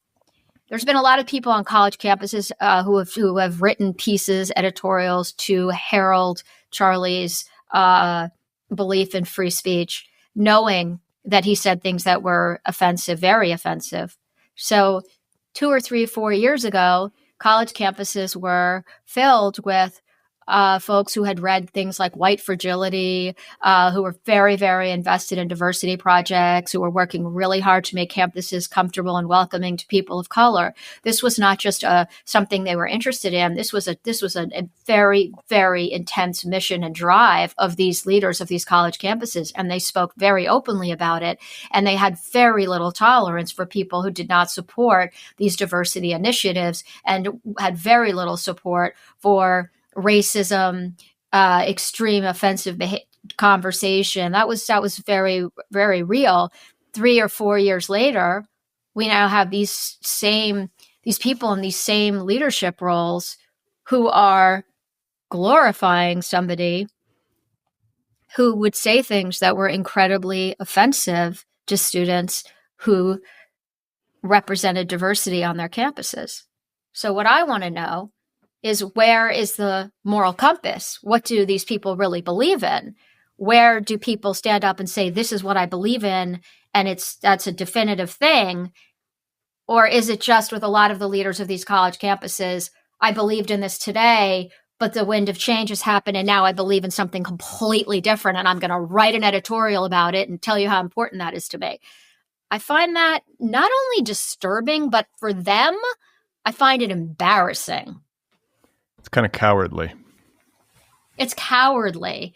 There's been a lot of people on college campuses who have written pieces, editorials to herald Charlie's belief in free speech, knowing that he said things that were offensive, very offensive. So 2 or 3, 4 years ago, college campuses were filled with folks who had read things like White Fragility, who were very, very invested in diversity projects, who were working really hard to make campuses comfortable and welcoming to people of color. This was not just something they were interested in. This was a very, very intense mission and drive of these leaders of these college campuses, and they spoke very openly about it. And they had very little tolerance for people who did not support these diversity initiatives, and had very little support for racism, extreme offensive conversation. That was very, very real. 3 or 4 years later, we now have these people in these same leadership roles who are glorifying somebody who would say things that were incredibly offensive to students who represented diversity on their campuses. So what I want to know is, where is the moral compass? What do these people really believe in? Where do people stand up and say, this is what I believe in, and that's a definitive thing? Or is it just with a lot of the leaders of these college campuses, I believed in this today, but the wind of change has happened, and now I believe in something completely different, and I'm going to write an editorial about it and tell you how important that is to me? I find that not only disturbing, but for them, I find it embarrassing. It's kind of cowardly. It's cowardly.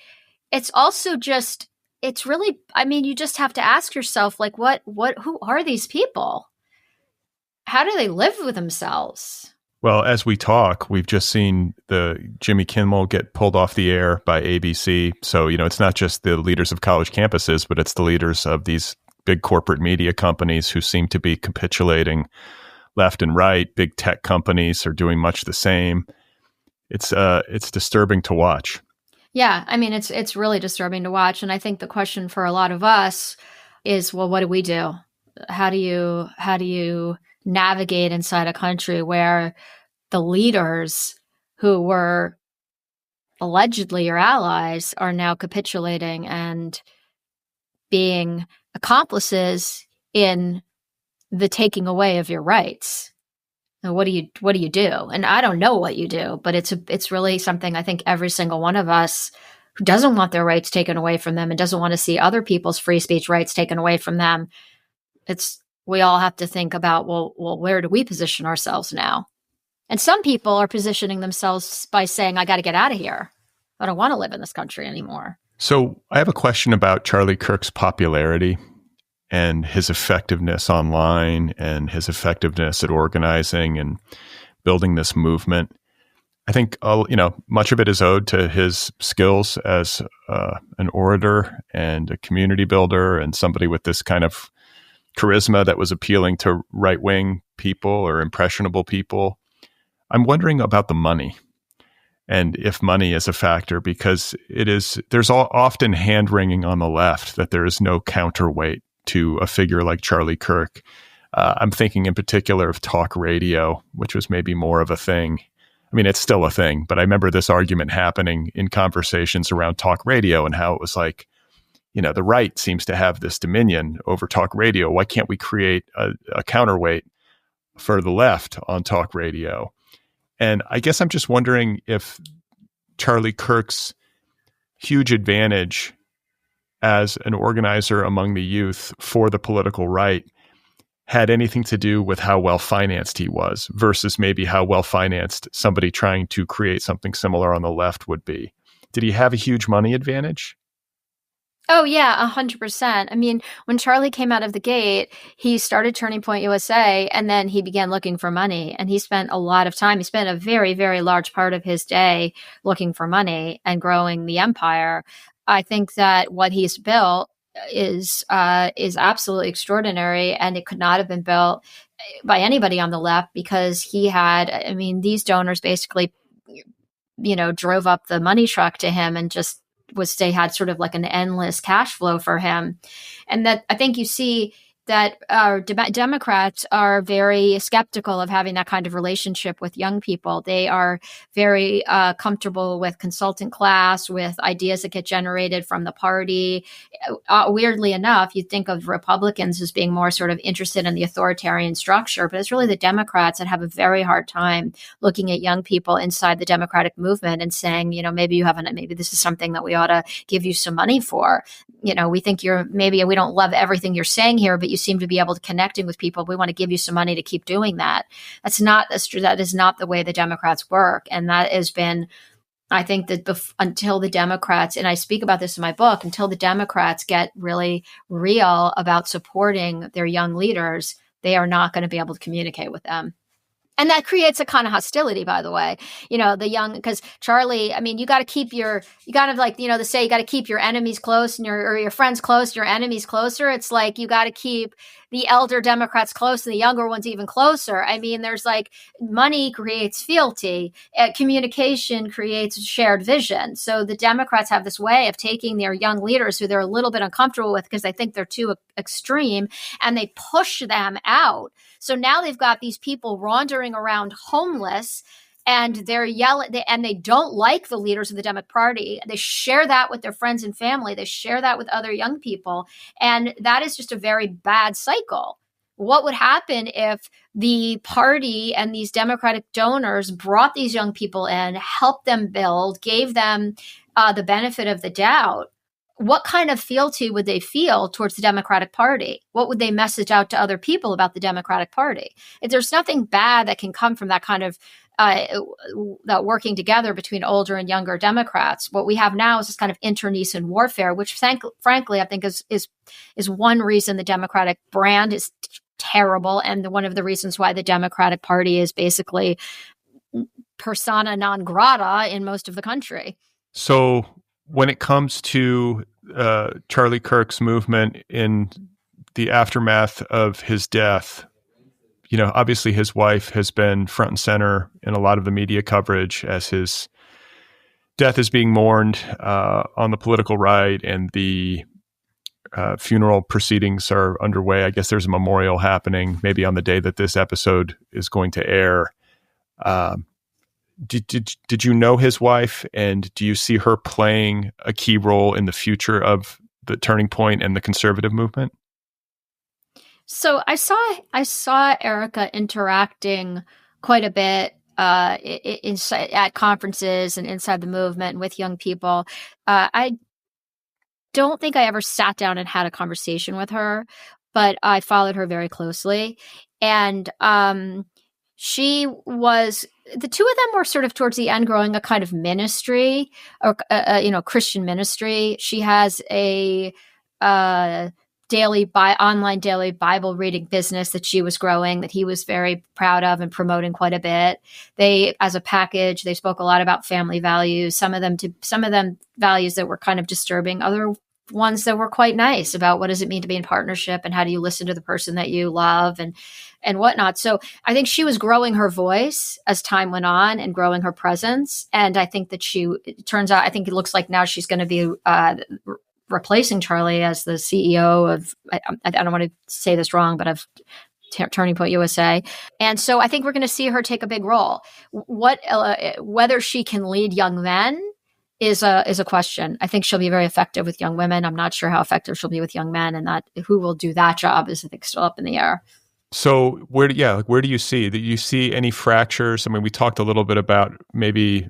It's also just, it's really, I mean, you just have to ask yourself, like, who are these people? How do they live with themselves? Well, as we talk, we've just seen the Jimmy Kimmel get pulled off the air by ABC. So, it's not just the leaders of college campuses, but it's the leaders of these big corporate media companies who seem to be capitulating left and right. Big tech companies are doing much the same. It's disturbing to watch. Yeah, I mean, it's really disturbing to watch. And I think the question for a lot of us is, well, what do we do? How do you navigate inside a country where the leaders who were allegedly your allies are now capitulating and being accomplices in the taking away of your rights? And what do you do? And I don't know what you do, but it's really something I think every single one of us who doesn't want their rights taken away from them and doesn't want to see other people's free speech rights taken away from them, we all have to think about, well, where do we position ourselves now? And some people are positioning themselves by saying, I got to get out of here. I don't want to live in this country anymore. So I have a question about Charlie Kirk's popularity and his effectiveness online and his effectiveness at organizing and building this movement. I think, much of it is owed to his skills as an orator and a community builder and somebody with this kind of charisma that was appealing to right-wing people or impressionable people. I'm wondering about the money, and if money is a factor, because there's often hand-wringing on the left that there is no counterweight to a figure like Charlie Kirk. I'm thinking in particular of talk radio, which was maybe more of a thing. I mean, it's still a thing, but I remember this argument happening in conversations around talk radio and how it was like, the right seems to have this dominion over talk radio. Why can't we create a counterweight for the left on talk radio? And I guess I'm just wondering if Charlie Kirk's huge advantage as an organizer among the youth for the political right had anything to do with how well financed he was versus maybe how well financed somebody trying to create something similar on the left would be. Did he have a huge money advantage? Oh, yeah, 100%. I mean, when Charlie came out of the gate, he started Turning Point USA, and then he began looking for money. And he spent a lot of time. He spent a very, very large part of his day looking for money and growing the empire. I think that what he's built is absolutely extraordinary, and it could not have been built by anybody on the left, because he had, I mean, these donors basically, drove up the money truck to him and just they had sort of like an endless cash flow for him. And that, I think you see that Democrats are very skeptical of having that kind of relationship with young people. They are very comfortable with consultant class, with ideas that get generated from the party. Weirdly enough, you think of Republicans as being more sort of interested in the authoritarian structure, but it's really the Democrats that have a very hard time looking at young people inside the Democratic movement and saying, maybe this is something that we ought to give you some money for. We think we don't love everything you're saying here, but you seem to be able to connecting with people. We want to give you some money to keep doing that. That is not the way the Democrats work. And that has been, I think that until the Democrats, and I speak about this in my book, until the Democrats get really real about supporting their young leaders, they are not going to be able to communicate with them. And that creates a kind of hostility, by the way, because Charlie, I mean, you got to keep they say you got to keep your enemies close and your friends close, your enemies closer. It's like, you got to keep the elder Democrats close and the younger ones even closer. I mean, there's like, money creates fealty, communication creates shared vision. So the Democrats have this way of taking their young leaders who they're a little bit uncomfortable with because they think they're too extreme, and they push them out. So now they've got these people wandering around homeless, and they're yelling, and they don't like the leaders of the Democratic Party. They share that with their friends and family. They share that with other young people. And that is just a very bad cycle. What would happen if the party and these Democratic donors brought these young people in, helped them build, gave them the benefit of the doubt? What kind of fealty would they feel towards the Democratic Party? What would they message out to other people about the Democratic Party? If there's nothing bad that can come from that kind of that working together between older and younger Democrats. What we have now is this kind of internecine warfare, which frankly, I think is one reason the Democratic brand is terrible, and one of the reasons why the Democratic Party is basically persona non grata in most of the country. So when it comes to Charlie Kirk's movement in the aftermath of his death, obviously his wife has been front and center in a lot of the media coverage as his death is being mourned on the political right, and the funeral proceedings are underway. I guess there's a memorial happening maybe on the day that this episode is going to air. Did you know his wife, and do you see her playing a key role in the future of the Turning Point and the conservative movement? So I saw Erica interacting quite a bit at conferences and inside the movement and with young people. I don't think I ever sat down and had a conversation with her, but I followed her very closely. And she was, the two of them were sort of towards the end growing a kind of ministry, or Christian ministry. She has a online daily Bible reading business that she was growing, that he was very proud of and promoting quite a bit. They, as a package, they spoke a lot about family values. Some of them values that were kind of disturbing, other ones that were quite nice about what does it mean to be in partnership and how do you listen to the person that you love and whatnot. So I think she was growing her voice as time went on and growing her presence. And I think that I think it looks like now she's going to be replacing Charlie as the CEO of, I don't want to say this wrong, but of Turning Point USA. And so I think we're going to see her take a big role. Whether she can lead young men is a question. I think she'll be very effective with young women. I'm not sure how effective she'll be with young men, and that who will do that job is, I think, still up in the air. So where do you see? Do you see any fractures? I mean, we talked a little bit about maybe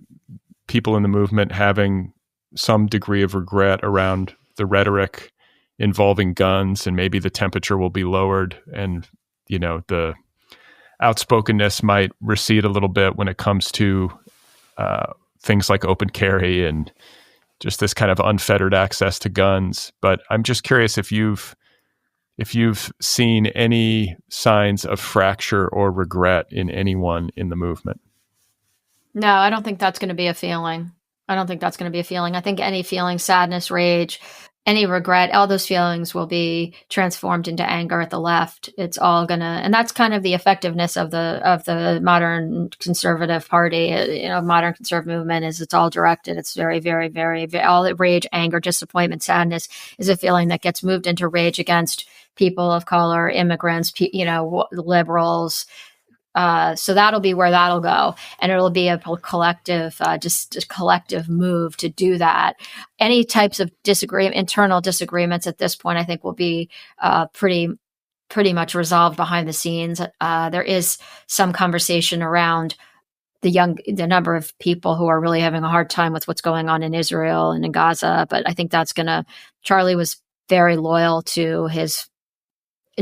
people in the movement having some degree of regret around the rhetoric involving guns, and maybe the temperature will be lowered, and the outspokenness might recede a little bit when it comes to things like open carry and just this kind of unfettered access to guns. But I'm just curious if you've seen any signs of fracture or regret in anyone in the movement. No, I don't think that's going to be a feeling. I think any feeling, sadness, rage, any regret, all those feelings will be transformed into anger at the left. It's all and that's kind of the effectiveness of the modern conservative party, modern conservative movement is it's all directed. It's very, very, very, very all the rage, anger, disappointment, sadness is a feeling that gets moved into rage against people of color, immigrants, liberals. So that'll be where that'll go. And it'll be a collective, just a collective move to do that. Any types of internal disagreements at this point, I think will be pretty much resolved behind the scenes. There is some conversation around the number of people who are really having a hard time with what's going on in Israel and in Gaza. But I think Charlie was very loyal to his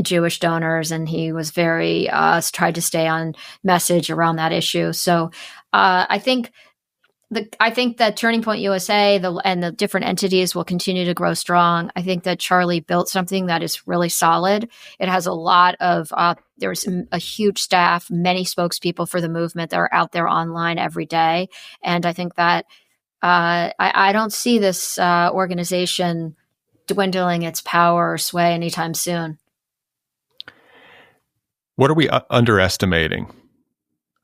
Jewish donors, and he was very tried to stay on message around that issue. So I think that Turning Point USA and the different entities will continue to grow strong. I think that Charlie built something that is really solid. It has a lot of there's a huge staff, many spokespeople for the movement that are out there online every day, and I think that I don't see this organization dwindling its power or sway anytime soon. What are we underestimating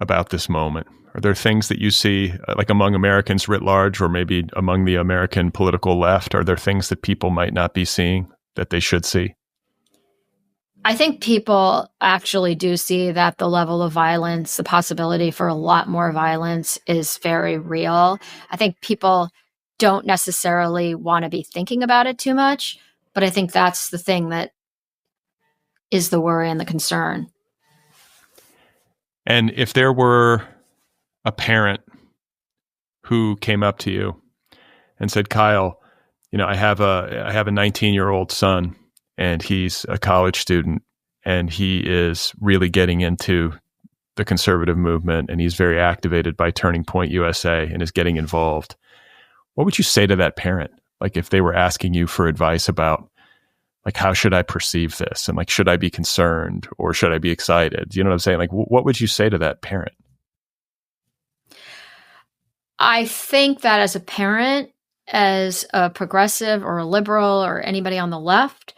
about this moment? Are there things that you see, like among Americans writ large, or maybe among the American political left? Are there things that people might not be seeing that they should see? I think people actually do see that the level of violence, the possibility for a lot more violence is very real. I think people don't necessarily want to be thinking about it too much, but I think that's the thing that is the worry and the concern. And if there were a parent who came up to you and said, Kyle, I have a 19-year-old son, and he's a college student, and he is really getting into the conservative movement, and he's very activated by Turning Point USA and is getting involved. What would you say to that parent? Like if they were asking you for advice about, like, how should I perceive this? And like, should I be concerned or should I be excited? Do you know what I'm saying? Like, what would you say to that parent? I think that as a parent, as a progressive or a liberal or anybody on the left,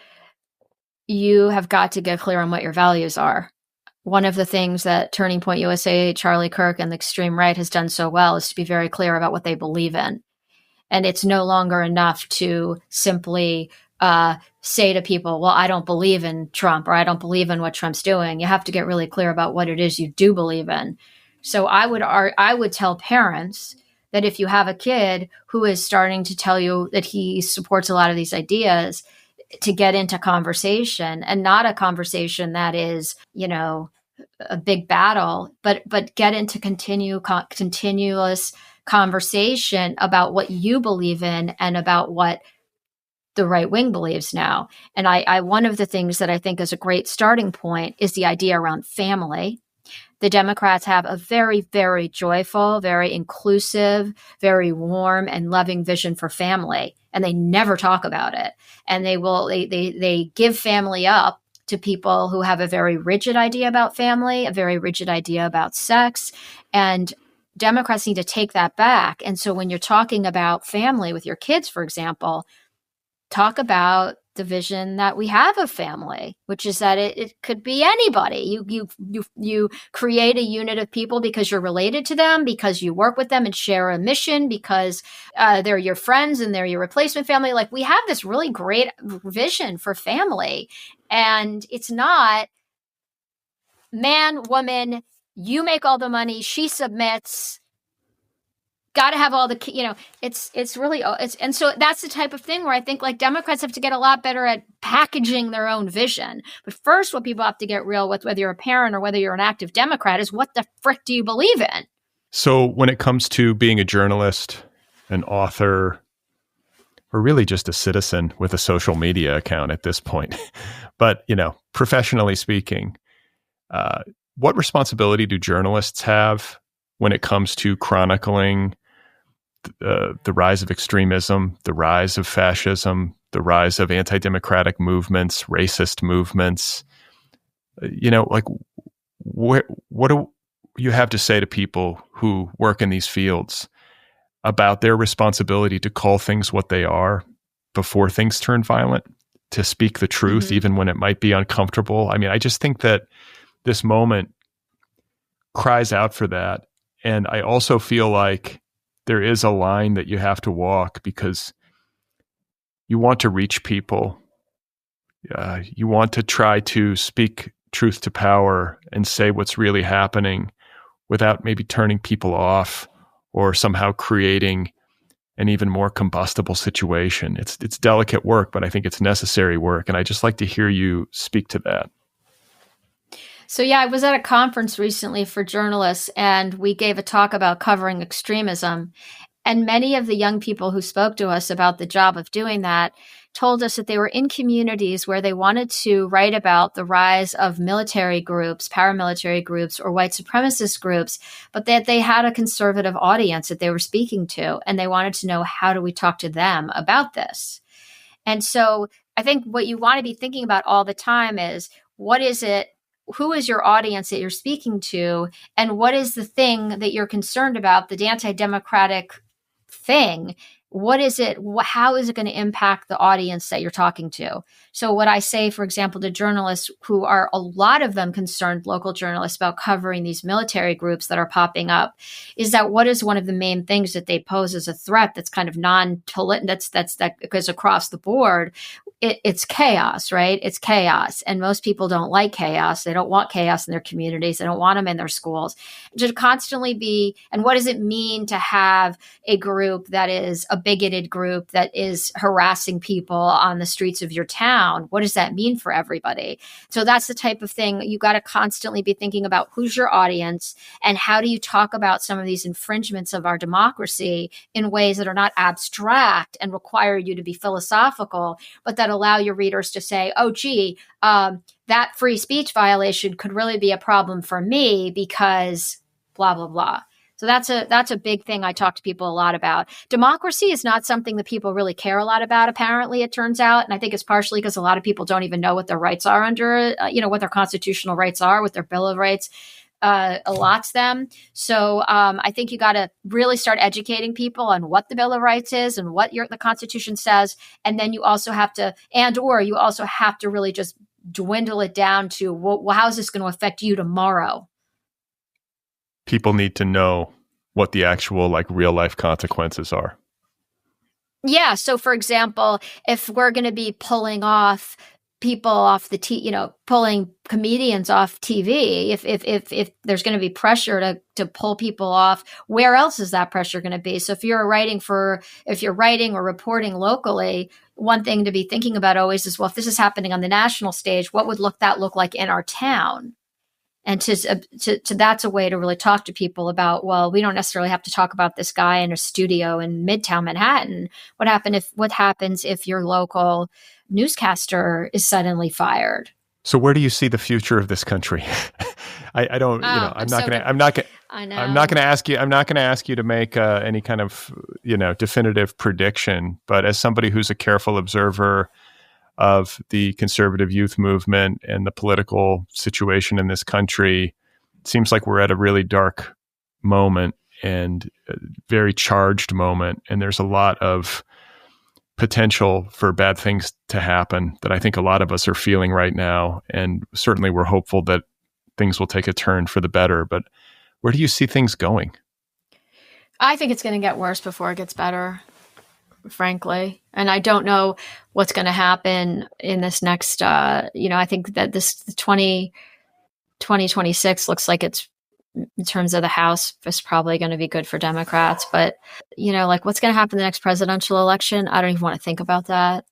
you have got to get clear on what your values are. One of the things that Turning Point USA, Charlie Kirk, and the extreme right has done so well is to be very clear about what they believe in. And it's no longer enough to simply say to people, well, I don't believe in Trump, or I don't believe in what Trump's doing. You have to get really clear about what it is you do believe in. So I would tell parents that if you have a kid who is starting to tell you that he supports a lot of these ideas, to get into conversation, and not a conversation that is, a big battle, but get into continuous conversation about what you believe in and about what the right wing believes now. And I one of the things that I think is a great starting point is the idea around family. The Democrats have a very, very joyful, very inclusive, very warm and loving vision for family, and they never talk about it. And they give family up to people who have a very rigid idea about family, a very rigid idea about sex, and Democrats need to take that back. And so when you're talking about family with your kids, for example, talk about the vision that we have of family, which is that it could be anybody. You create a unit of people because you're related to them, because you work with them and share a mission, because they're your friends and they're your replacement family. Like, we have this really great vision for family, and it's not man, woman, you make all the money, she submits, got to have all the, it's really, and so that's the type of thing where I think like Democrats have to get a lot better at packaging their own vision. But first, what people have to get real with, whether you're a parent or whether you're an active Democrat, is what the frick do you believe in? So when it comes to being a journalist, an author, or really just a citizen with a social media account at this point, but, professionally speaking, what responsibility do journalists have when it comes to chronicling the rise of extremism, the rise of fascism, the rise of anti-democratic movements, racist movements? What do you have to say to people who work in these fields about their responsibility to call things what they are before things turn violent, to speak the truth, even when it might be uncomfortable. I mean, I just think that this moment cries out for that. And I also feel like there is a line that you have to walk, because you want to reach people. You want to try to speak truth to power and say what's really happening without maybe turning people off or somehow creating an even more combustible situation. It's delicate work, but I think it's necessary work. And I just like to hear you speak to that. So yeah, I was at a conference recently for journalists, and we gave a talk about covering extremism. And many of the young people who spoke to us about the job of doing that told us that they were in communities where they wanted to write about the rise of military groups, paramilitary groups, or white supremacist groups, but that they had a conservative audience that they were speaking to, and they wanted to know, how do we talk to them about this? And so I think what you want to be thinking about all the time is, what is it? Who is your audience that you're speaking to? And what is the thing that you're concerned about, the anti-democratic thing? What is it? How is it going to impact the audience that you're talking to? So what I say, for example, to journalists who are, a lot of them concerned, local journalists, about covering these military groups that are popping up, is that what is one of the main things that they pose as a threat that's kind of that goes across the board? It's chaos, right? It's chaos. And most people don't like chaos. They don't want chaos in their communities. They don't want them in their schools. To constantly be, and what does it mean to have a group that is a bigoted group that is harassing people on the streets of your town? What does that mean for everybody? So that's the type of thing you got to constantly be thinking about. Who's your audience, and how do you talk about some of these infringements of our democracy in ways that are not abstract and require you to be philosophical, but that allow your readers to say, oh, gee, that free speech violation could really be a problem for me because blah, blah, blah. So that's a big thing I talk to people a lot about. Democracy is not something that people really care a lot about, apparently, it turns out. And I think it's partially because a lot of people don't even know what their rights are under, what their constitutional rights are, what their Bill of Rights allots them. So I think you got to really start educating people on what the Bill of Rights is and what the Constitution says. And then you also have to, you also have to really just dwindle it down to, well, how is this going to affect you tomorrow? People need to know what the actual real life consequences are. Yeah. So for example, if we're going to be pulling off people off pulling comedians off TV, if there's going to be pressure to pull people off, where else is that pressure going to be? So if you're writing or reporting locally, one thing to be thinking about always is, well, if this is happening on the national stage, what would that look like in our town? And that's a way to really talk to people about, well, we don't necessarily have to talk about this guy in a studio in Midtown Manhattan. What happens if your local newscaster is suddenly fired? So where do you see the future of this country? I don't, I'm not going to ask you to make any kind of, definitive prediction, but as somebody who's a careful observer of the conservative youth movement and the political situation in this country, it seems like we're at a really dark moment and a very charged moment. And there's a lot of potential for bad things to happen that I think a lot of us are feeling right now. And certainly we're hopeful that things will take a turn for the better. But where do you see things going? I think it's going to get worse before it gets better, frankly. And I don't know what's going to happen in this next, I think that this 2026 looks like it's, in terms of the House, is probably going to be good for Democrats. But, what's going to happen in the next presidential election? I don't even want to think about that.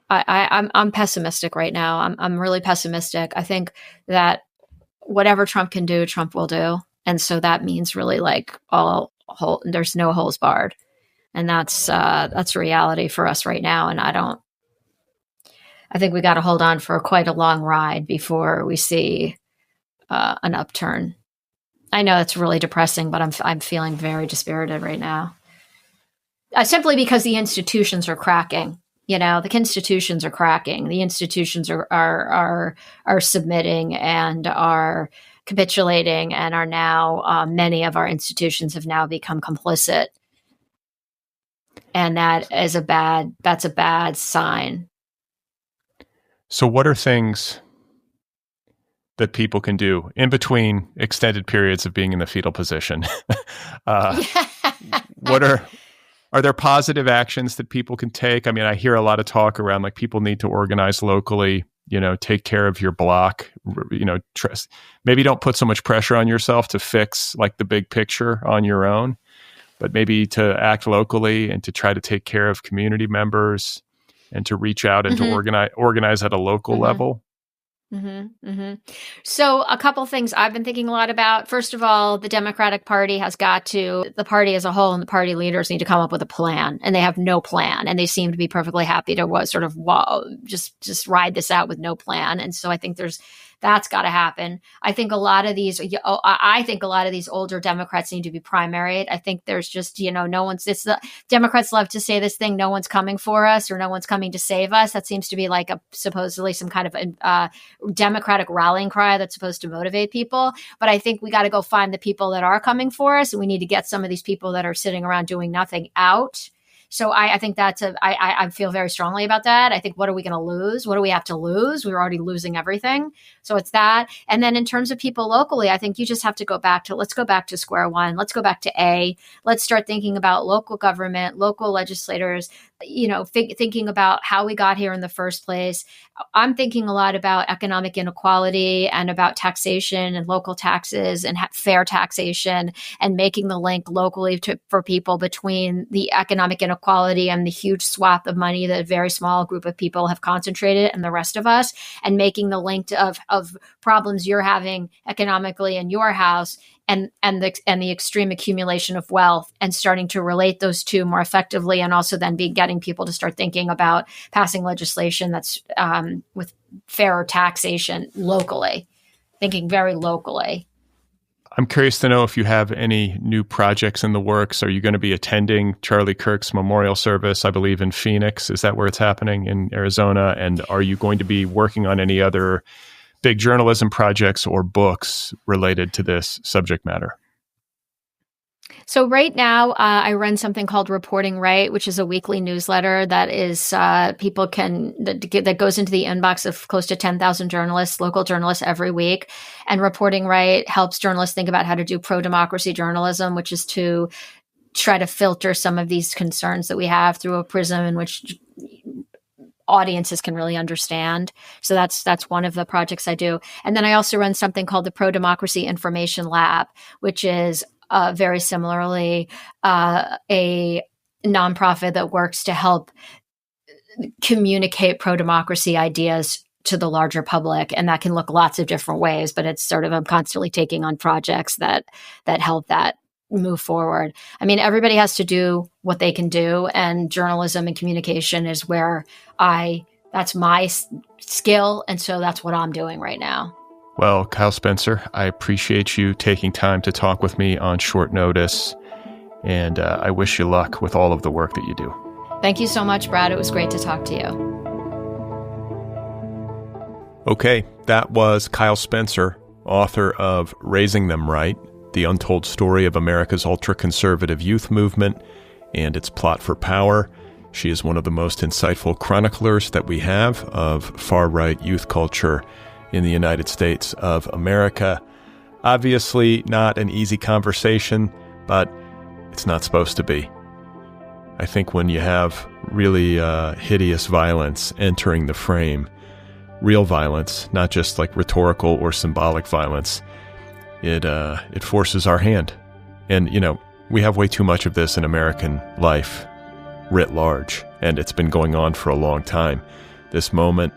I'm pessimistic right now. I'm really pessimistic. I think that whatever Trump can do, Trump will do. And so that means really there's no holes barred. And that's a reality for us right now. And I think we got to hold on for quite a long ride before we see an upturn. I know it's really depressing, but I'm feeling very dispirited right now. Simply because the institutions are cracking. The institutions are cracking. The institutions are submitting and are capitulating, and are now many of our institutions have now become complicit. And that's a bad sign. So what are things that people can do in between extended periods of being in the fetal position? Are there positive actions that people can take? I mean, I hear a lot of talk around like people need to organize locally, take care of your block, maybe don't put so much pressure on yourself to fix like the big picture on your own, but maybe to act locally and to try to take care of community members and to reach out and to organize at a local level. So a couple things I've been thinking a lot about. First of all, the Democratic Party the party as a whole and the party leaders need to come up with a plan, and they have no plan. And they seem to be perfectly happy to just ride this out with no plan. And so I think that's got to happen. I think a lot of these older Democrats need to be primaried. I think there's just, Democrats love to say this thing, no one's coming for us or no one's coming to save us. That seems to be like supposedly some kind of Democratic rallying cry that's supposed to motivate people. But I think we got to go find the people that are coming for us. And we need to get some of these people that are sitting around doing nothing out. So I think I feel very strongly about that. I think, what are we going to lose? What do we have to lose? We're already losing everything. So it's that. And then in terms of people locally, I think you just have to let's go back to square one. Let's go back to let's start thinking about local government, local legislators, thinking about how we got here in the first place. I'm thinking a lot about economic inequality and about taxation and local taxes and fair taxation and making the link locally for people between the economic inequality and the huge swath of money that a very small group of people have concentrated and the rest of us, and making the link of problems you're having economically in your house and the extreme accumulation of wealth, and starting to relate those two more effectively, and also then getting people to start thinking about passing legislation that's with fairer taxation locally, thinking very locally. I'm curious to know if you have any new projects in the works. Are you going to be attending Charlie Kirk's memorial service, I believe, in Phoenix? Is that where it's happening, in Arizona? And are you going to be working on any other big journalism projects or books related to this subject matter? So right now, I run something called Reporting Right, which is a weekly newsletter that is that goes into the inbox of close to 10,000 journalists, local journalists, every week. And Reporting Right helps journalists think about how to do pro-democracy journalism, which is to try to filter some of these concerns that we have through a prism in which audiences can really understand. So that's one of the projects I do. And then I also run something called the Pro-Democracy Information Lab, which is very similarly a nonprofit that works to help communicate pro-democracy ideas to the larger public. And that can look lots of different ways, but it's sort of, I'm constantly taking on projects that help that move forward. I mean, everybody has to do what they can do, and journalism and communication is where that's my skill. And so that's what I'm doing right now. Well, Kyle Spencer, I appreciate you taking time to talk with me on short notice, and I wish you luck with all of the work that you do. Thank you so much, Brad. It was great to talk to you. Okay, that was Kyle Spencer, author of Raising Them Right, The Untold Story of America's Ultraconservative Youth Movement and Its Plot for Power. She is one of the most insightful chroniclers that we have of far-right youth culture in the United States of America. Obviously not an easy conversation, but it's not supposed to be. I think when you have really hideous violence entering the frame, real violence, not just like rhetorical or symbolic violence, it forces our hand. And, we have way too much of this in American life writ large, and it's been going on for a long time. This moment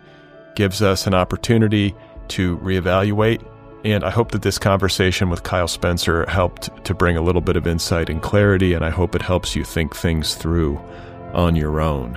gives us an opportunity to reevaluate, and I hope that this conversation with Kyle Spencer helped to bring a little bit of insight and clarity, and I hope it helps you think things through on your own.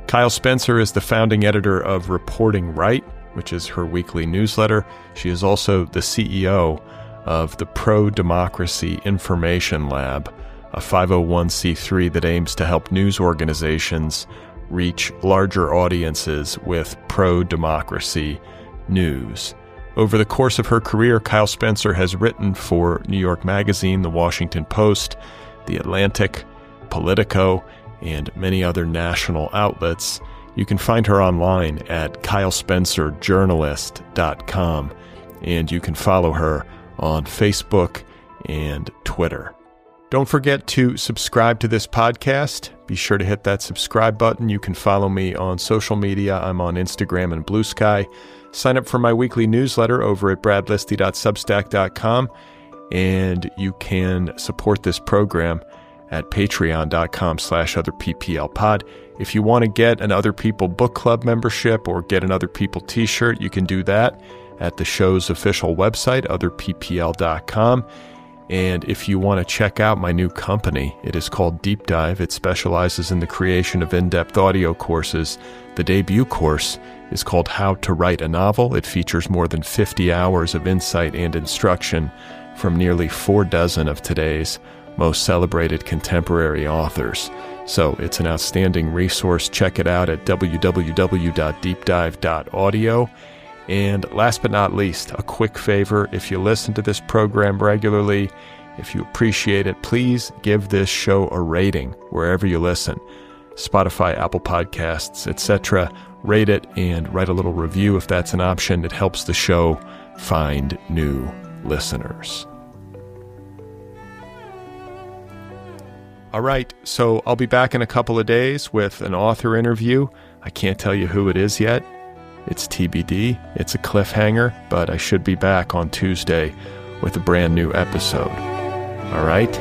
Kyle Spencer is the founding editor of Reporting Right, which is her weekly newsletter. She is also the CEO of the Pro-Democracy Information Lab, a 501c3 that aims to help news organizations reach larger audiences with pro-democracy news. Over the course of her career, Kyle Spencer has written for New York Magazine, The Washington Post, The Atlantic, Politico, and many other national outlets. You can find her online at kylespencerjournalist.com, and you can follow her on Facebook and Twitter. Don't forget to subscribe to this podcast. Be sure to hit that subscribe button. You can follow me on social media. I'm on Instagram and Blue Sky. Sign up for my weekly newsletter over at bradlisti.substack.com, and you can support this program at patreon.com/otherpplpod. If you want to get an Other People book club membership or get an Other People t-shirt, you can do that at the show's official website, otherppl.com. And if you want to check out my new company, it is called Deep Dive. It specializes in the creation of in-depth audio courses. The debut course is called How to Write a Novel. It features more than 50 hours of insight and instruction from nearly 40 of today's most celebrated contemporary authors. So it's an outstanding resource. Check it out at www.deepdive.audio. And last but not least, a quick favor. If you listen to this program regularly, if you appreciate it, please give this show a rating wherever you listen. Spotify, Apple Podcasts, etc. Rate it and write a little review if that's an option. It helps the show find new listeners. All right, so I'll be back in a couple of days with an author interview. I can't tell you who it is yet. It's TBD. It's a cliffhanger, but I should be back on Tuesday with a brand new episode. All right?